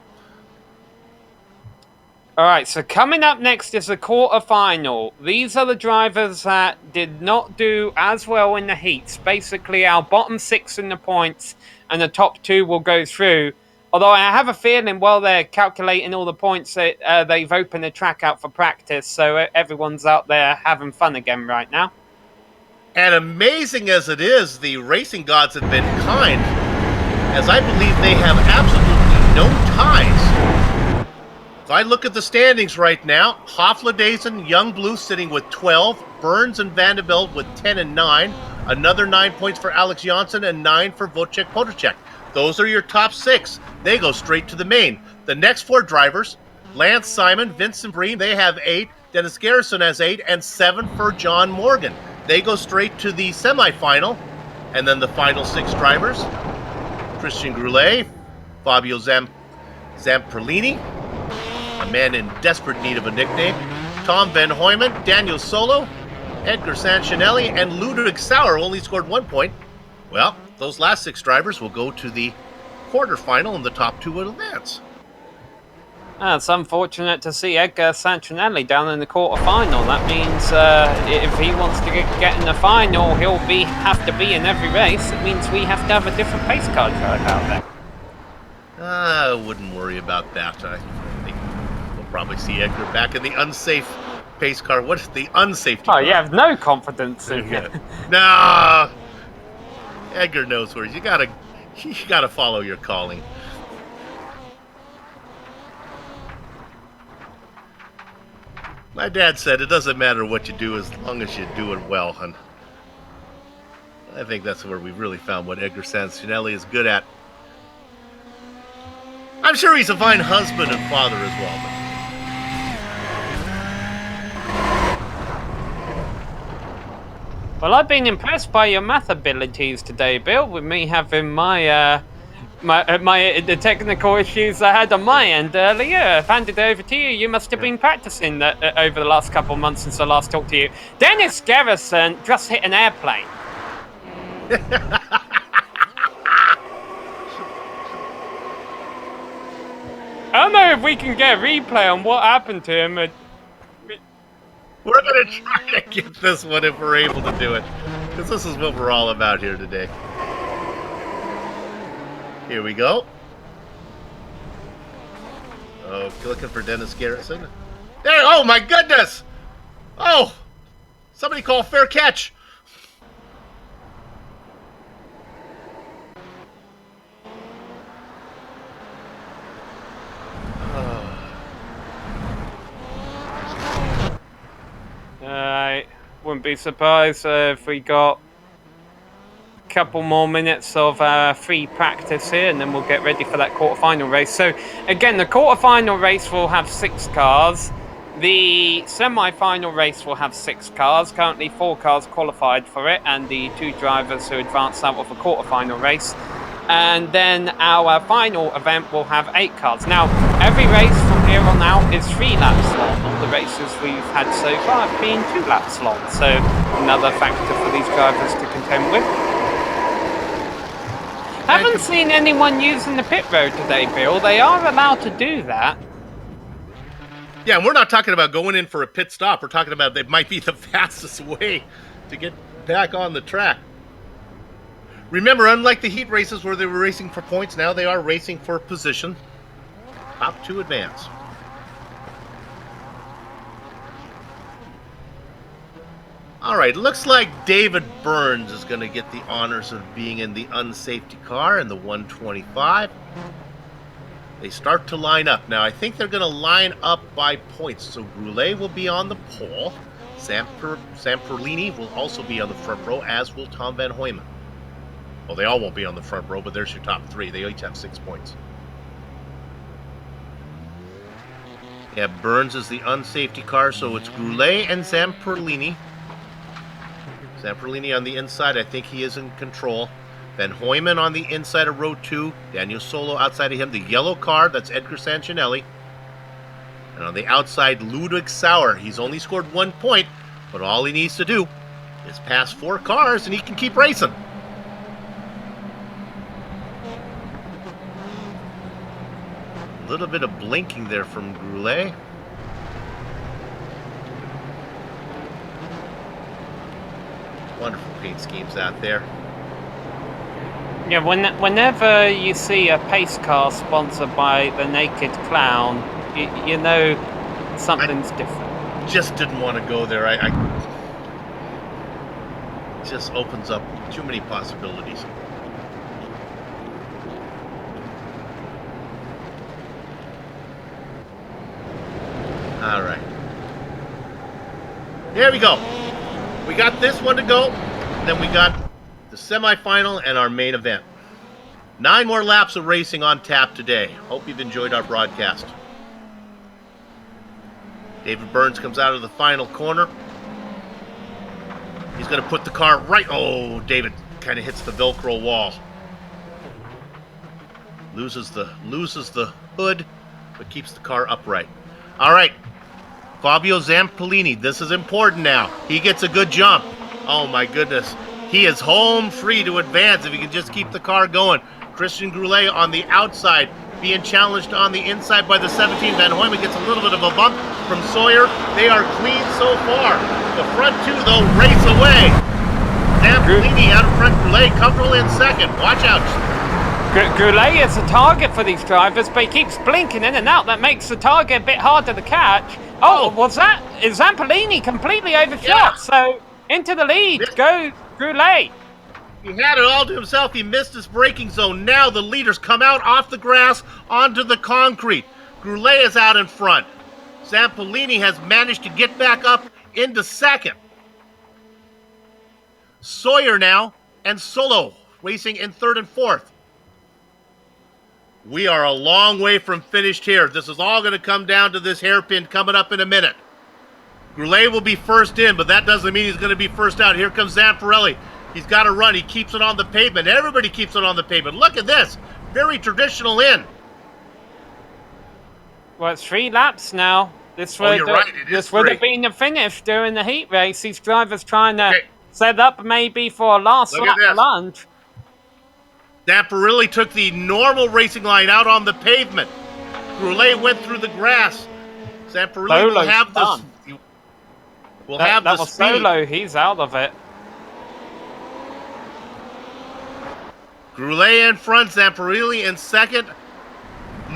All right, so coming up next is the quarterfinal. These are the drivers that did not do as well in the heats. Basically, our bottom 6 in the points and the top 2 will go through. Although I have a feeling while they're calculating all the points, they've opened the track out for practice, so everyone's out there having fun again right now. And amazing as it is, the racing gods have been kind, as I believe they have absolutely no ties. If I look at the standings right now, Hofladezen, Young Blue sitting with 12, Burns and Vanderbilt with 10 and 9, another 9 points for Alex Johnson and 9 for Wojciech Potacek. Those are your top 6. They go straight to the main. The next 4 drivers, Lance Simon, Vincent Breen, they have 8. Dennis Garrison has 8, and 7 for John Morgan. They go straight to the semifinal. And then the final 6 drivers, Christian Groulet, Fabio Zamperlini, a man in desperate need of a nickname, Tom Van Hoyman, Daniel Solo, Edgar Sancinelli, and Ludwig Sauer only scored 1 point. Well, those last 6 drivers will go to the quarterfinal, and the top 2 will advance. It's unfortunate to see Edgar Sancinelli down in the quarterfinal. That means if he wants to get in the final, he'll have to be in every race. It means we have to have a different pace car drive out there. I wouldn't worry about that. I think we'll probably see Edgar back in the unsafe pace car. What is the unsafety car? You have no confidence in him. Nah. Edgar knows where you gotta follow your calling. My dad said it doesn't matter what you do as long as you do it well, and I think that's where we really found what Edgar Sancinelli is good at. I'm sure he's a fine husband and father as well. Well, I've been impressed by your math abilities today, Bill, with me having my The technical issues I had on my end earlier. I've handed it over to you. You must have been practicing over the last couple of months since I last talked to you. Dennis Garrison just hit an airplane. I don't know if we can get a replay on what happened to him. We're going to try to get this one if we're able to do it. Because this is what we're all about here today. Here we go. Oh, looking for Dennis Garrison. There! Oh my goodness! Oh! Somebody call fair catch! I wouldn't be surprised if we got couple more minutes of free practice here, and then we'll get ready for that quarterfinal race. So again, the quarterfinal race will have 6 cars. The semi-final race will have 6 cars. Currently 4 cars qualified for it, and the 2 drivers who advanced out of the quarterfinal race. And then our final event will have 8 cars. Now, every race from here on out is 3 laps long. All the races we've had so far have been 2 laps long. So another factor for these drivers to contend with. Haven't seen anyone using the pit road today, Bill. They are allowed to do that. Yeah, and we're not talking about going in for a pit stop. We're talking about it might be the fastest way to get back on the track. Remember, unlike the heat races where they were racing for points, now they are racing for position. Top 2 advance. All right, looks like David Burns is going to get the honors of being in the unsafety car in the 125. They start to line up. Now, I think they're going to line up by points. So Goulet will be on the pole. Zamperlini will also be on the front row, as will Tom Van Hoyman. Well, they all won't be on the front row, but there's your top 3. They each have 6 points. Yeah, Burns is the unsafety car, so it's Goulet and Zamperlini. Zamperlini on the inside, I think he is in control. Van Hoyman on the inside of row 2. Daniel Solo outside of him. The yellow car, that's Edgar Sancinelli. And on the outside, Ludwig Sauer. He's only scored 1 point, but all he needs to do is pass 4 cars and he can keep racing. A little bit of blinking there from Goulet. Wonderful paint schemes out there. Yeah, whenever you see a pace car sponsored by the Naked Clown, you know something's different. Just didn't want to go there. I just opens up too many possibilities. All right. Here we go. We got this one to go. Then we got the semifinal and our main event. 9 more laps of racing on tap today. Hope you've enjoyed our broadcast. David Burns comes out of the final corner. He's going to put the car right. Oh, David kind of hits the Velcro wall. Loses the hood, but keeps the car upright. All right. Fabio Zamperlini, this is important now. He gets a good jump. Oh my goodness. He is home free to advance if he can just keep the car going. Christian Goulet on the outside, being challenged on the inside by the 17. Van Hoyman gets a little bit of a bump from Sawyer. They are clean so far. The front 2, though, race away. Zamperlini out in front. Goulet comfortable in second. Watch out. Goulet is a target for these drivers, but he keeps blinking in and out. That makes the target a bit harder to catch. Oh, was that? Is Zamperlini completely overshot? Yeah. So into the lead goes Goulet. He had it all to himself. He missed his braking zone. Now the leaders come out off the grass onto the concrete. Goulet is out in front. Zamperlini has managed to get back up into second. Sawyer now and Solo racing in third and fourth. We are a long way from finished here. This is all going to come down to this hairpin coming up in a minute. Goulet will be first in, but that doesn't mean he's going to be first out. Here comes Zamperelli. He's got to run. He keeps it on the pavement. Everybody keeps it on the pavement. Look at this. very traditional in. Well, it's 3 laps now. This would, you're right, it is this would have 3. been the finish during the heat race. These drivers trying to Okay. set up maybe for a last Look at lap this. lunge. Zamperini took the normal racing line out on the pavement. Groulet went through the grass. Zamperini will have this. That was Solo. He's out of it. Groulet in front, Zamperini in second.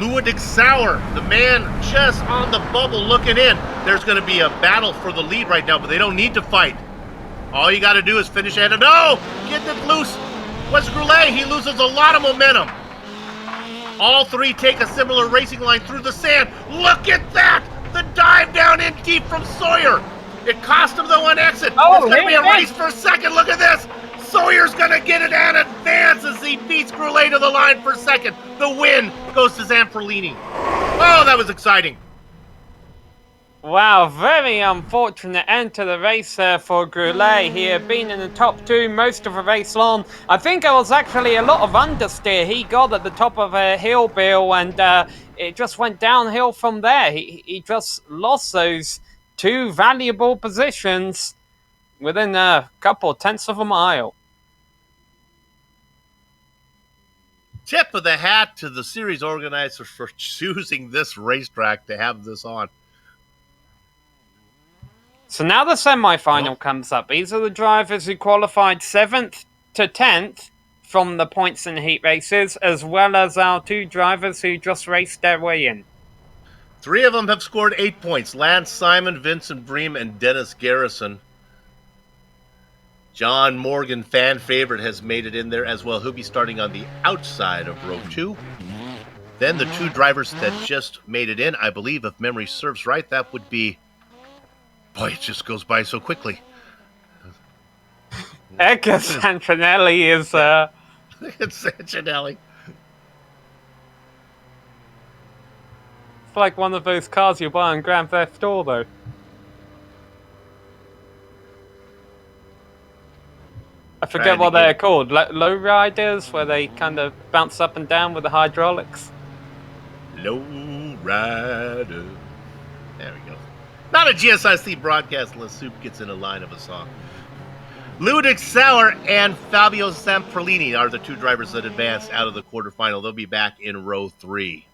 Ludovic Sauer, the man just on the bubble looking in. There's going to be a battle for the lead right now, but they don't need to fight. All you got to do is finish ahead. No! Get it loose. Wes Groulet, he loses a lot of momentum. All 3 take a similar racing line through the sand. Look at that! The dive down in deep from Sawyer. It cost him the one exit. Oh, it's going to be a race for a second. Look at this. Sawyer's going to get it and advance as he beats Groulet to the line for second. The win goes to Zamperini. Oh, that was exciting. Wow, very unfortunate end to the race there for Groulet. He had been in the top 2 most of the race long. I think it was actually a lot of understeer. He got at the top of a hill, Bill, and it just went downhill from there. He just lost those 2 valuable positions within a couple tenths of a mile. Tip of the hat to the series organizers for choosing this racetrack to have this on. So now the semi-final comes up. These are the drivers who qualified 7th to 10th from the points in the heat races, as well as our 2 drivers who just raced their way in. 3 of them have scored 8 points. Lance Simon, Vincent Bream, and Dennis Garrison. John Morgan, fan favorite, has made it in there as well. He'll be starting on the outside of row 2. Then the 2 drivers that just made it in, I believe, if memory serves right, that would be... Boy, it just goes by so quickly. Eka Santinelli is... It's Santinelli. It's like one of those cars you buy on Grand Theft Auto. I forget what they're called. Low riders, where they kind of bounce up and down with the hydraulics. Low rider. There we go. Not a GSRC broadcast unless Soup gets in a line of a song. Ludovic Sauer and Fabio Zamperini are the 2 drivers that advanced out of the quarterfinal. They'll be back in row 3.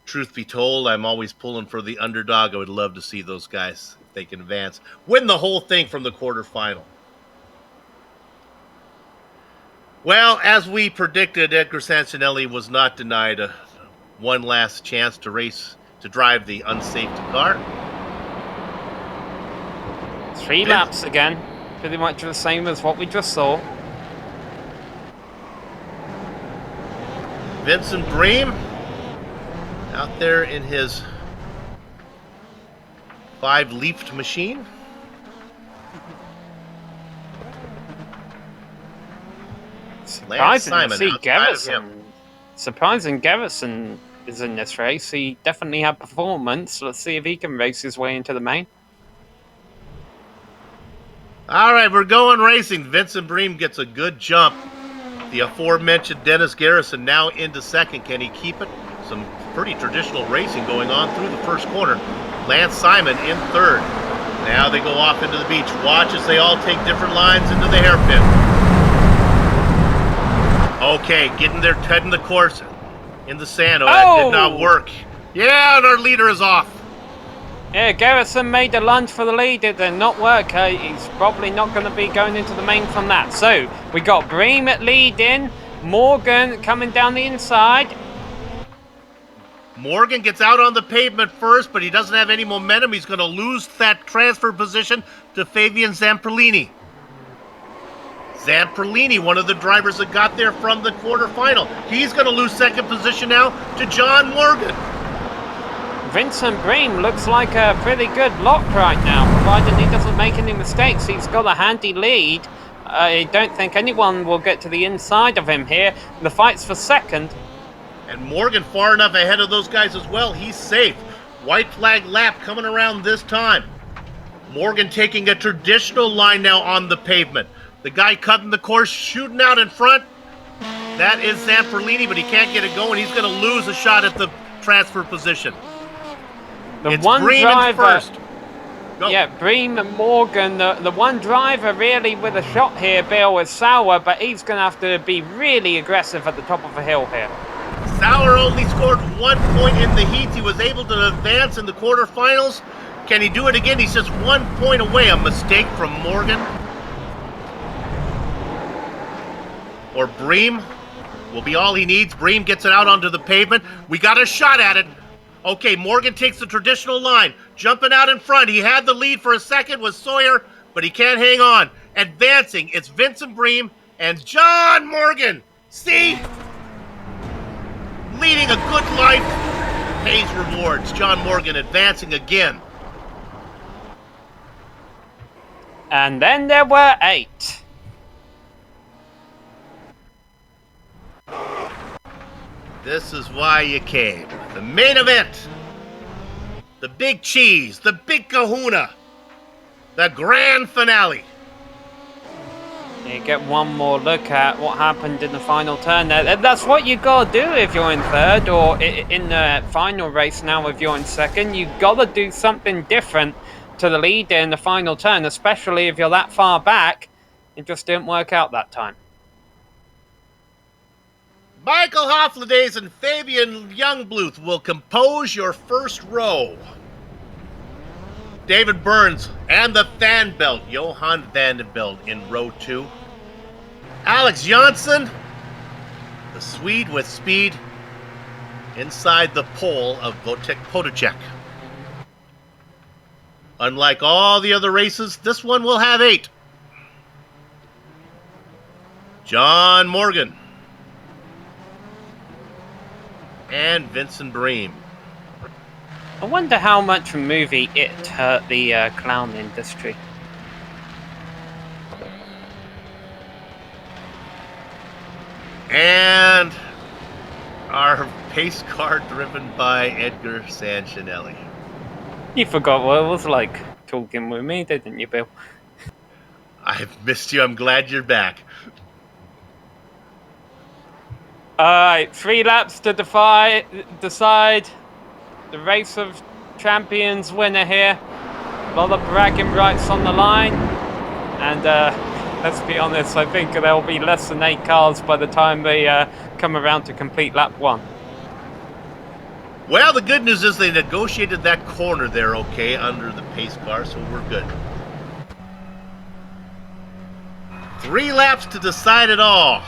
Truth be told, I'm always pulling for the underdog. I would love to see those guys, if they can advance, win the whole thing from the quarterfinal. Well, as we predicted, Edgar Santinelli was not denied one last chance to race, to drive the unsafety car. 3 laps again, pretty much the same as what we just saw. Vincent Bream out there in his 5-leafed machine. Surprising to see Garrison. Surprising Garrison is in this race. He definitely had performance. Let's see if he can race his way into the main. All right, we're going racing. Vincent Bream gets a good jump. The aforementioned Dennis Garrison now into second. Can he keep it? Some pretty traditional racing going on through the first corner. Lance Simon in third. Now they go off into the beach. Watch as they all take different lines into the hairpin. Okay, getting their head in the course in the sand. Oh, that did not work. Yeah, and our leader is off. Yeah, Garrison made a lunge for the lead. It did not work. He's probably not going to be going into the main from that. So, we got Bream at lead in. Morgan coming down the inside. Morgan gets out on the pavement first, but he doesn't have any momentum. He's going to lose that transfer position to Fabian Zamperini. Zamperini, one of the drivers that got there from the quarterfinal. He's going to lose second position now to John Morgan. Vincent Bream looks like a pretty good lock right now, provided he doesn't make any mistakes. He's got a handy lead. I don't think anyone will get to the inside of him here. The fight's for second. And Morgan far enough ahead of those guys as well. He's safe. White flag lap coming around this time. Morgan taking a traditional line now on the pavement. The guy cutting the course, shooting out in front. That is Zamperlini, but he can't get it going. He's going to lose a shot at the transfer position. It's Bream driver, first. Go. Yeah, Bream and Morgan. The one driver really with a shot here, Bill, is Sauer, but he's going to have to be really aggressive at the top of a hill here. Sauer only scored 1 point in the heats. He was able to advance in the quarterfinals. Can he do it again? He's just 1 point away. A mistake from Morgan. Or Bream will be all he needs. Bream gets it out onto the pavement. We got a shot at it. Okay, Morgan takes the traditional line. Jumping out in front. He had the lead for a second with Sawyer, but he can't hang on. Advancing, it's Vincent Bream and John Morgan. See? Leading a good life pays rewards. John Morgan advancing again. And then there were 8. This is why you came. The main event. The big cheese. The big kahuna. The grand finale. You get one more look at what happened in the final turn there. That's what you gotta do if you're in third, or in the final race now if you're in second. You gotta do something different to the lead in the final turn, especially if you're that far back. It just didn't work out that time. Michael Hoflades and Fabian Youngbluth will compose your first row. David Burns and the fan belt, Johan Vandenbelt in row 2. Alex Jansson, the Swede with speed, inside the pole of Wojtek Podacek. Unlike all the other races, this one will have 8. John Morgan and Vincent Bream. I wonder how much a movie It hurt the clown industry. And our pace car driven by Edgar Sanchinelli. You forgot what it was like talking with me, didn't you, Bill? I've missed you. I'm glad you're back. Alright, 3 laps to decide the race of champions winner here. A lot of bragging rights on the line. And let's be honest, I think there'll be less than 8 cars by the time they come around to complete lap 1. Well, the good news is they negotiated that corner there okay under the pace car, so we're good. 3 laps to decide it all.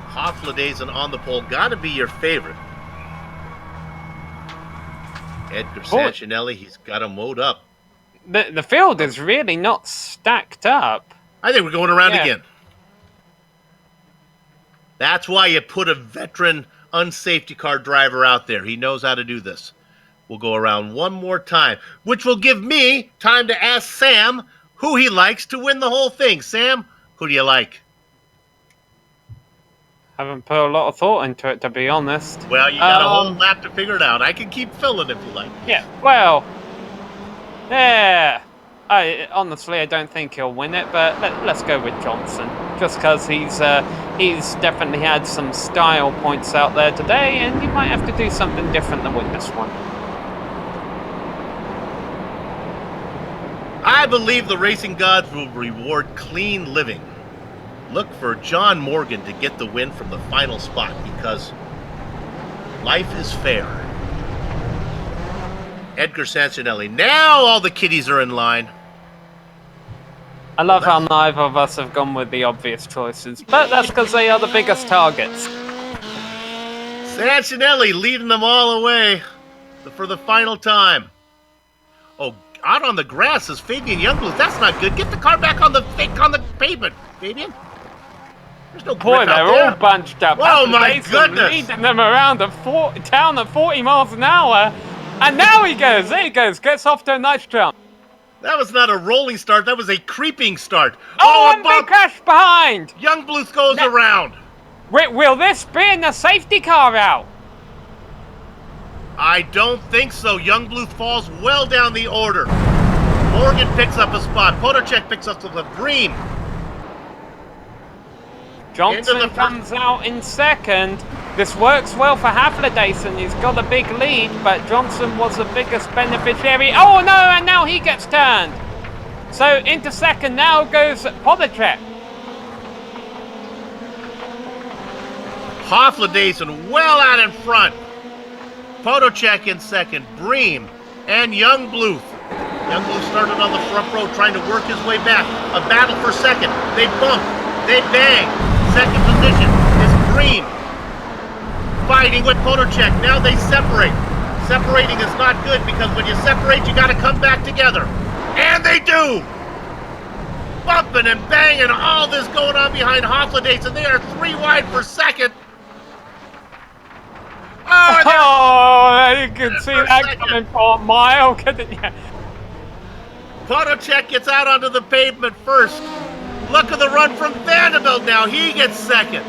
Hoflades and on the pole, gotta be your favorite. Edgar Sanchinelli, he's got him mowed up. The field is really not stacked up. I think we're going around again. That's why you put a veteran unsafety car driver out there. He knows how to do this. We'll go around one more time, which will give me time to ask Sam who he likes to win the whole thing. Sam, who do you like? Haven't put a lot of thought into it, to be honest. Well, you got a whole lap to figure it out. I can keep filling if you like. Yeah, well, yeah. Honestly, I don't think he'll win it, but let's go with Johnson. Just because he's definitely had some style points out there today, and he might have to do something different to win this one. I believe the racing gods will reward clean living. Look for John Morgan to get the win from the final spot because life is fair. Edgar Sanchinelli. Now all the kiddies are in line. I love how neither of us have gone with the obvious choices, but that's because they are the biggest targets. Sanchinelli leading them all away for the final time. Oh, out on the grass is Fabian Youngbluth. That's not good. Get the car back on the pavement, Fabian. There's no grip Boy, they're all bunched up. Oh my goodness! Leading them around town at 40 miles an hour. And now he goes. There he goes. Gets off to a nice jump. That was not a rolling start. That was a creeping start. Oh, and big crash behind. Youngbluth goes around. Will this be in the safety car out? I don't think so. Youngbluth falls well down the order. Morgan picks up a spot. Podacek picks up the Bream. Johnson comes out in second. This works well for Haflidason. He's got a big lead, but Johnson was the biggest beneficiary. Oh no, and now he gets turned. So into second now goes Polacek. Haflidason well out in front. Podocek in second. Bream and Youngbluth. Youngbluth started on the front row trying to work his way back. A battle for second. They bump. They bang. Second position is Bream. Fighting with Podocek. Now they separate. Separating is not good because when you separate, you got to come back together. And they do! Bumping and banging, all this going on behind Haflidason. They are 3 wide for second. Oh, you can see that coming for a mile, couldn't you? Podocek gets out onto the pavement first. Look at the run from Vanderbilt now. He gets second.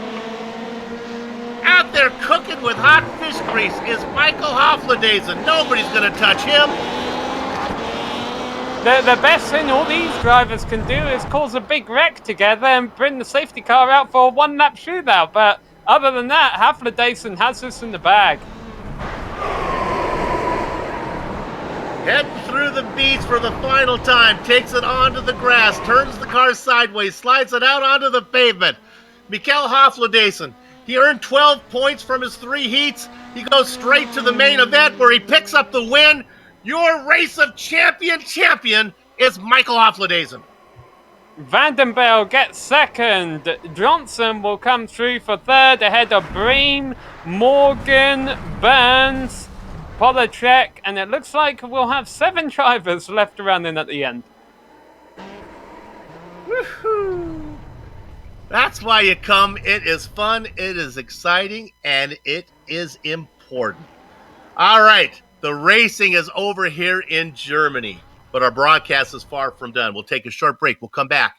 Out there cooking with hot fish grease is Michael Haflidason. Nobody's going to touch him. The best thing all these drivers can do is cause a big wreck together and bring the safety car out for a one-lap shootout. But other than that, Haflidason has this in the bag. Heading through the beach for the final time. Takes it onto the grass. Turns the car sideways. Slides it out onto the pavement. Mikel Haflidason. He earned 12 points from his 3 heats. He goes straight to the main event where he picks up the win. Your race of champion is Michael Haflidason. Vandenberg gets second. Johnson will come through for third ahead of Bream, Morgan, Burns, Polacek, and it looks like we'll have 7 drivers left running at the end. Woohoo! That's why you come. It is fun, it is exciting, and it is important. All right, the racing is over here in Germany, but our broadcast is far from done. We'll take a short break. We'll come back,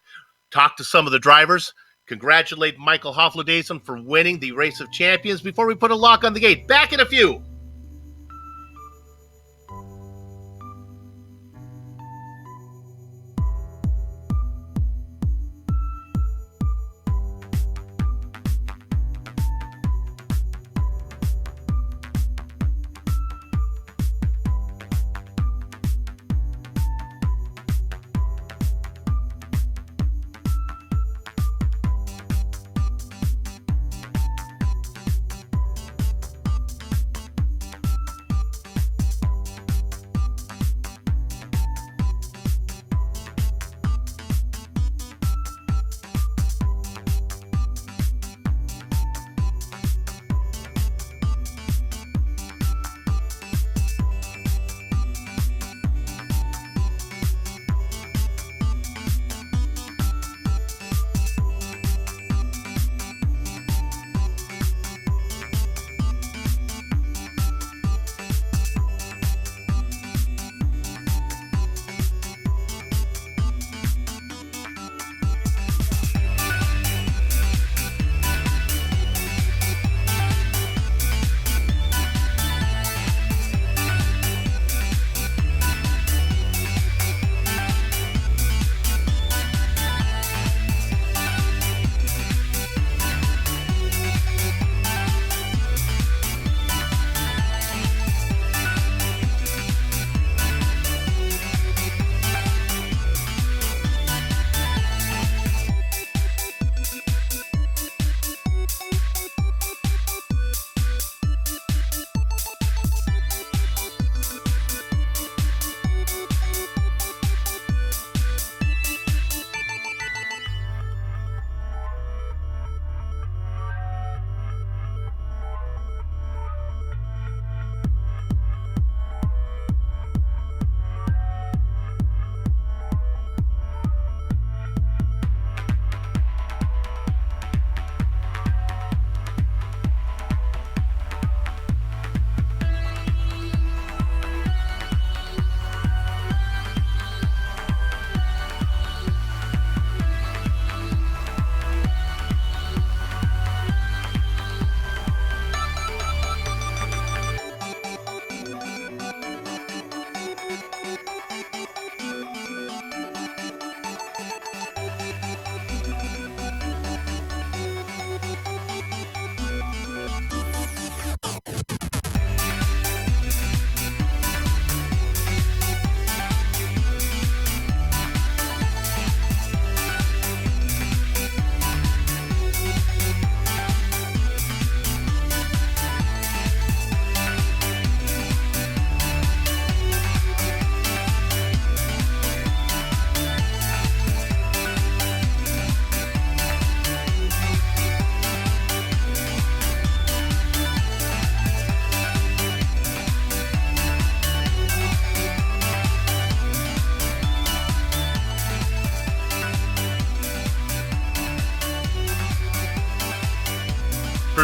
talk to some of the drivers, congratulate Michael Haflidason for winning the Race of Champions before we put a lock on the gate. Back in a few.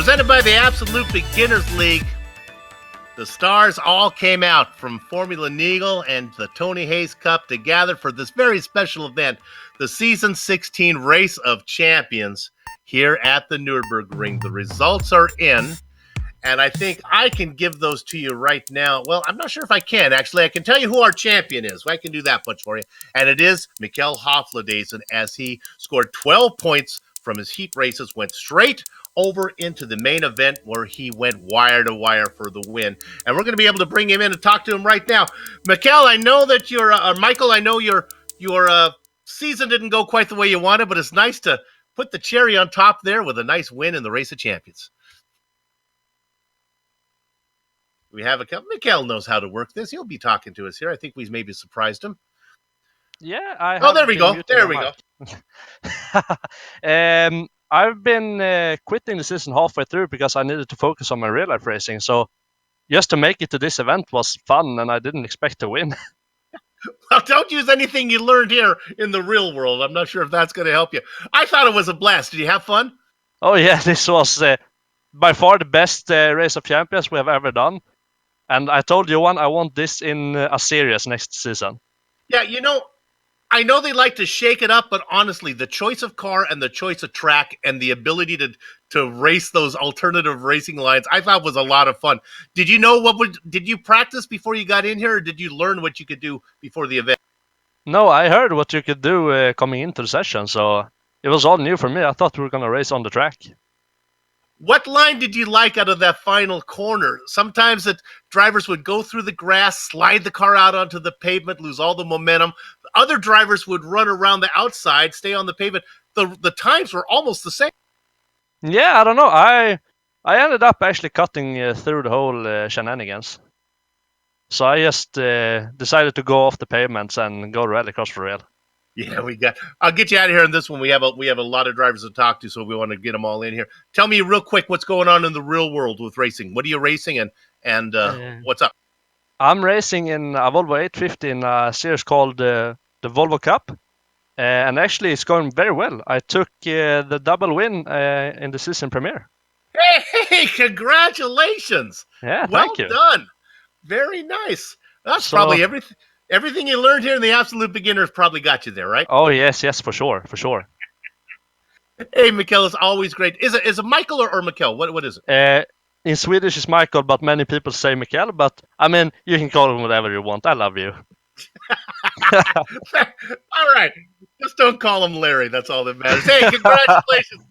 presented by the Absolute Beginners League. The stars all came out from Formula Neagle and the Tony Hayes Cup to gather for this very special event, the Season 16 Race of Champions here at the Nürburgring. The results are in, and I think I can give those to you right now. Well, I'm not sure if I can, actually. I can tell you who our champion is. I can do that much for you. And it is Mikkel Hofladezen, as he scored 12 points from his heat races, went straight over into the main event where he went wire to wire for the win. And we're going to be able to bring him in and talk to him right now. Mikkel, I know that Michael, I know your season didn't go quite the way you wanted, but it's nice to put the cherry on top there with a nice win in the Race of Champions. We have Mikkel knows how to work this. He'll be talking to us here. I think we maybe surprised him. Yeah, there we go. There we go. I've been quitting the season halfway through because I needed to focus on my real life racing. So just to make it to this event was fun, and I didn't expect to win. Well, don't use anything you learned here in the real world. I'm not sure if that's going to help you. I thought it was a blast. Did you have fun? Oh yeah, this was by far the best Race of Champions we have ever done. And I told Johan I want this in a series next season. Yeah, I know they like to shake it up, but honestly, the choice of car and the choice of track and the ability to race those alternative racing lines, I thought was a lot of fun. Did you know did you practice before you got in here, or did you learn what you could do before the event? No, I heard what you could do coming into the session, so it was all new for me. I thought we were going to race on the track. What line did you like out of that final corner? Sometimes the drivers would go through the grass, slide the car out onto the pavement, lose all the momentum. Other drivers would run around the outside, stay on the pavement. The times were almost the same. Yeah, I don't know. I ended up actually cutting through the whole shenanigans. So I just decided to go off the pavements and go rallycross for real. Yeah, I'll get you out of here on this one. We have a lot of drivers to talk to, so we want to get them all in here. Tell me real quick what's going on in the real world with racing. What are you racing and what's up? I'm racing in a Volvo 850 in a series called the Volvo Cup. And actually it's going very well. I took the double win in the season premiere. Hey, congratulations. Yeah, thank you. Well done. Very nice. That's probably everything. Everything you learned here in the Absolute Beginners probably got you there, right? Oh, yes, for sure. Hey, Mikkel, it's always great. Is it Michael or Mikkel? What is it? In Swedish, it's Michael, but many people say Mikkel. But, I mean, you can call him whatever you want. I love you. All right. Just don't call him Larry. That's all that matters. Hey, congratulations.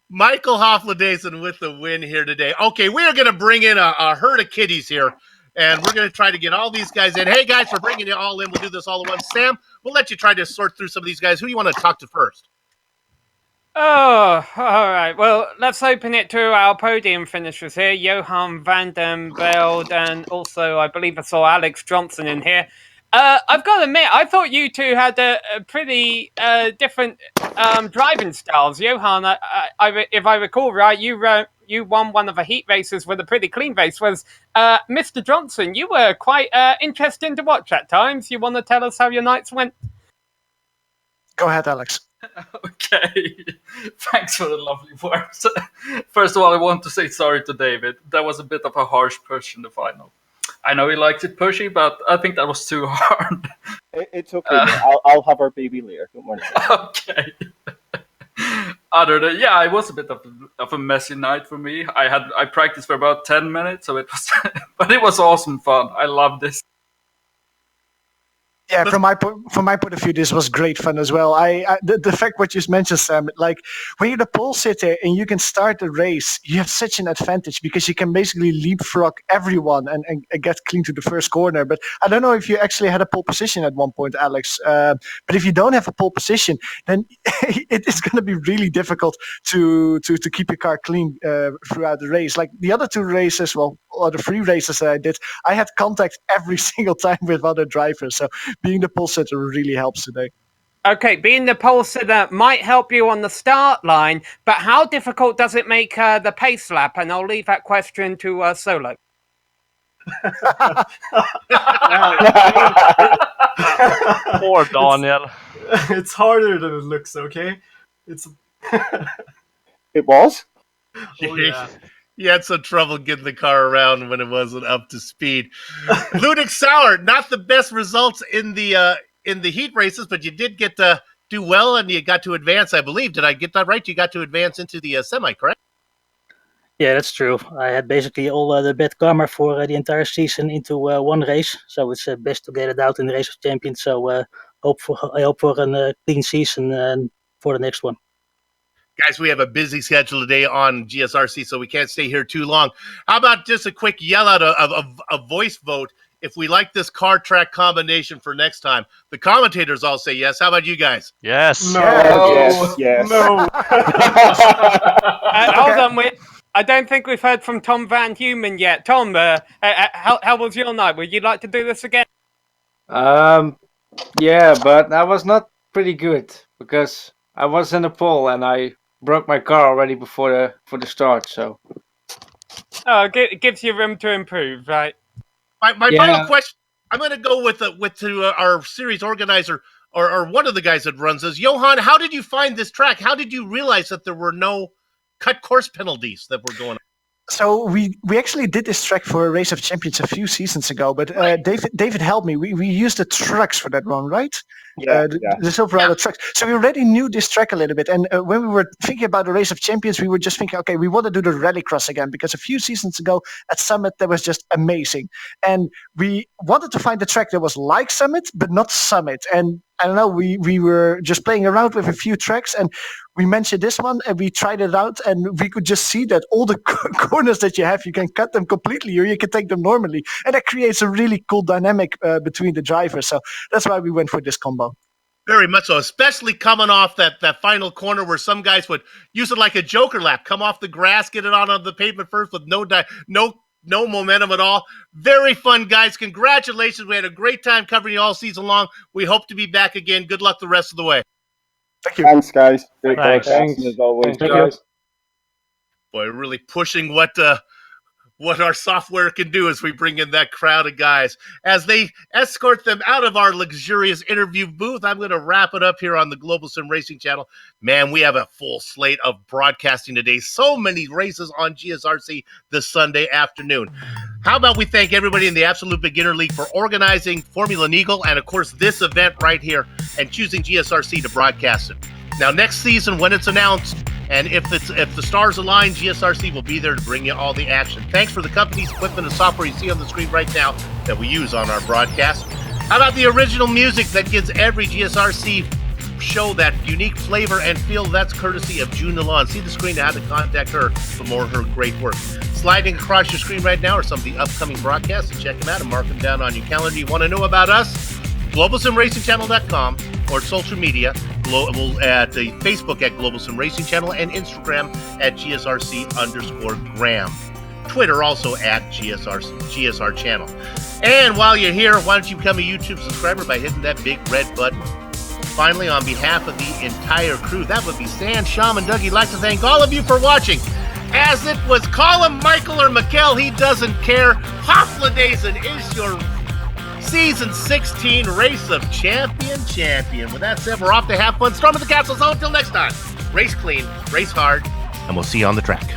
Michael Hofladezen with the win here today. Okay, we are going to bring in a herd of kitties here. And we're going to try to get all these guys in. Hey, guys, we're bringing you all in. We'll do this all at once. Sam, we'll let you try to sort through some of these guys. Who do you want to talk to first? Oh, all right. Well, let's open it to our podium finishers here. Johan van den Velde, and also I believe I saw Alex Johnson in here. I've got to admit, I thought you two had a pretty different driving styles. Johan, if I recall right, you won one of the heat races with a pretty clean race. Was Mr. Johnson, you were quite interesting to watch at times. You want to tell us how your nights went? Go ahead, Alex. Okay, thanks for the lovely words. First of all, I want to say sorry to David. That was a bit of a harsh push in the final. I know he liked it pushy, but I think that was too hard. It's okay. I'll have our baby later. Don't worry. Okay. Other than it was a bit of a messy night for me. I practiced for about 10 minutes, so it was, but it was awesome fun. I loved this. Yeah, from my point of view, this was great fun as well. The fact what you mentioned, Sam, like when you're the pole sitter and you can start the race, you have such an advantage because you can basically leapfrog everyone and get clean to the first corner. But I don't know if you actually had a pole position at one point, Alex. But if you don't have a pole position, then it is going to be really difficult to keep your car clean throughout the race. Like the other two races, or the three races that I did, I had contact every single time with other drivers. So being the pole sitter really helps today. Okay, being the pole sitter might help you on the start line, but how difficult does it make the pace lap? And I'll leave that question to Solo. Poor Daniel. It's harder than it looks, okay? It was? Oh, yeah. You had some trouble getting the car around when it wasn't up to speed. Ludic Sauer, not the best results in the heat races, but you did get to do well and you got to advance, I believe. Did I get that right? You got to advance into the semi, correct? Yeah, that's true. I had basically all the bad karma for the entire season into one race, so it's best to get it out in the Race of Champions. So I hope for a clean season for the next one. Guys, we have a busy schedule today on GSRC, so we can't stay here too long. How about just a quick yell out of a voice vote if we like this car track combination for next time? The commentators all say yes. How about you guys? Yes. No. Yes. No. Hold on, I don't think we've heard from Tom Van Human yet. Tom, how was your night? Would you like to do this again? Yeah, but I was not pretty good because I was in the pole and I broke my car already before the start. So It gives you room to improve, right? My final question. I'm going to go with our series organizer or one of the guys that runs this. Johan, how did you find this track? How did you realize that there were no cut course penalties that were going on? So we actually did this track for a Race of Champions a few seasons ago, but David helped me. We used the trucks for that one, right? The Silverado trucks. So we already knew this track a little bit. And when we were thinking about the Race of Champions, we were just thinking, okay, we want to do the rallycross again, because a few seasons ago at Summit, that was just amazing. And we wanted to find a track that was like Summit, but not Summit. And I don't know, we were just playing around with a few tracks and we mentioned this one and we tried it out and we could just see that all the corners that you have, you can cut them completely or you can take them normally. And that creates a really cool dynamic between the drivers. So that's why we went for this combo. Very much so, especially coming off that final corner where some guys would use it like a joker lap, come off the grass, get it on the pavement first with no momentum at all. Very fun, guys. Congratulations. We had a great time covering you all season long. We hope to be back again. Good luck the rest of the way. Thank you. Thanks, guys. Great Thanks. broadcast as always. Thank you. Boy, really pushing what our software can do as we bring in that crowd of guys. As they escort them out of our luxurious interview booth, I'm going to wrap it up here on the Global SimRacing Channel. Man, we have a full slate of broadcasting today. So many races on GSRC this Sunday afternoon. How about we thank everybody in the Absolute Beginner League for organizing Formula Neagle and, of course, this event right here and choosing GSRC to broadcast it. Now, next season, when it's announced, and if the stars align, GSRC will be there to bring you all the action. Thanks for the company's equipment and software you see on the screen right now that we use on our broadcast. How about the original music that gives every GSRC show that unique flavor and feel? That's courtesy of June Lalonde. See the screen to how to contact her for more of her great work. Sliding across your screen right now are some of the upcoming broadcasts. So check them out and mark them down on your calendar. You want to know about us? GlobalSimRacingChannel.com or social media at the Facebook at Global Sim Racing Channel and Instagram at GSRC_Graham. Twitter also at GSR Channel. And while you're here, why don't you become a YouTube subscriber by hitting that big red button? Finally, on behalf of the entire crew, that would be Stan, Sham, and Doug, I'd like to thank all of you for watching. As it was, call him Michael or Mikkel, he doesn't care. Hofladaisen is your Season 16 Race of Champion. With that said, we're off to have fun. Storm of the Castle. So until next time, race clean, race hard, and we'll see you on the track.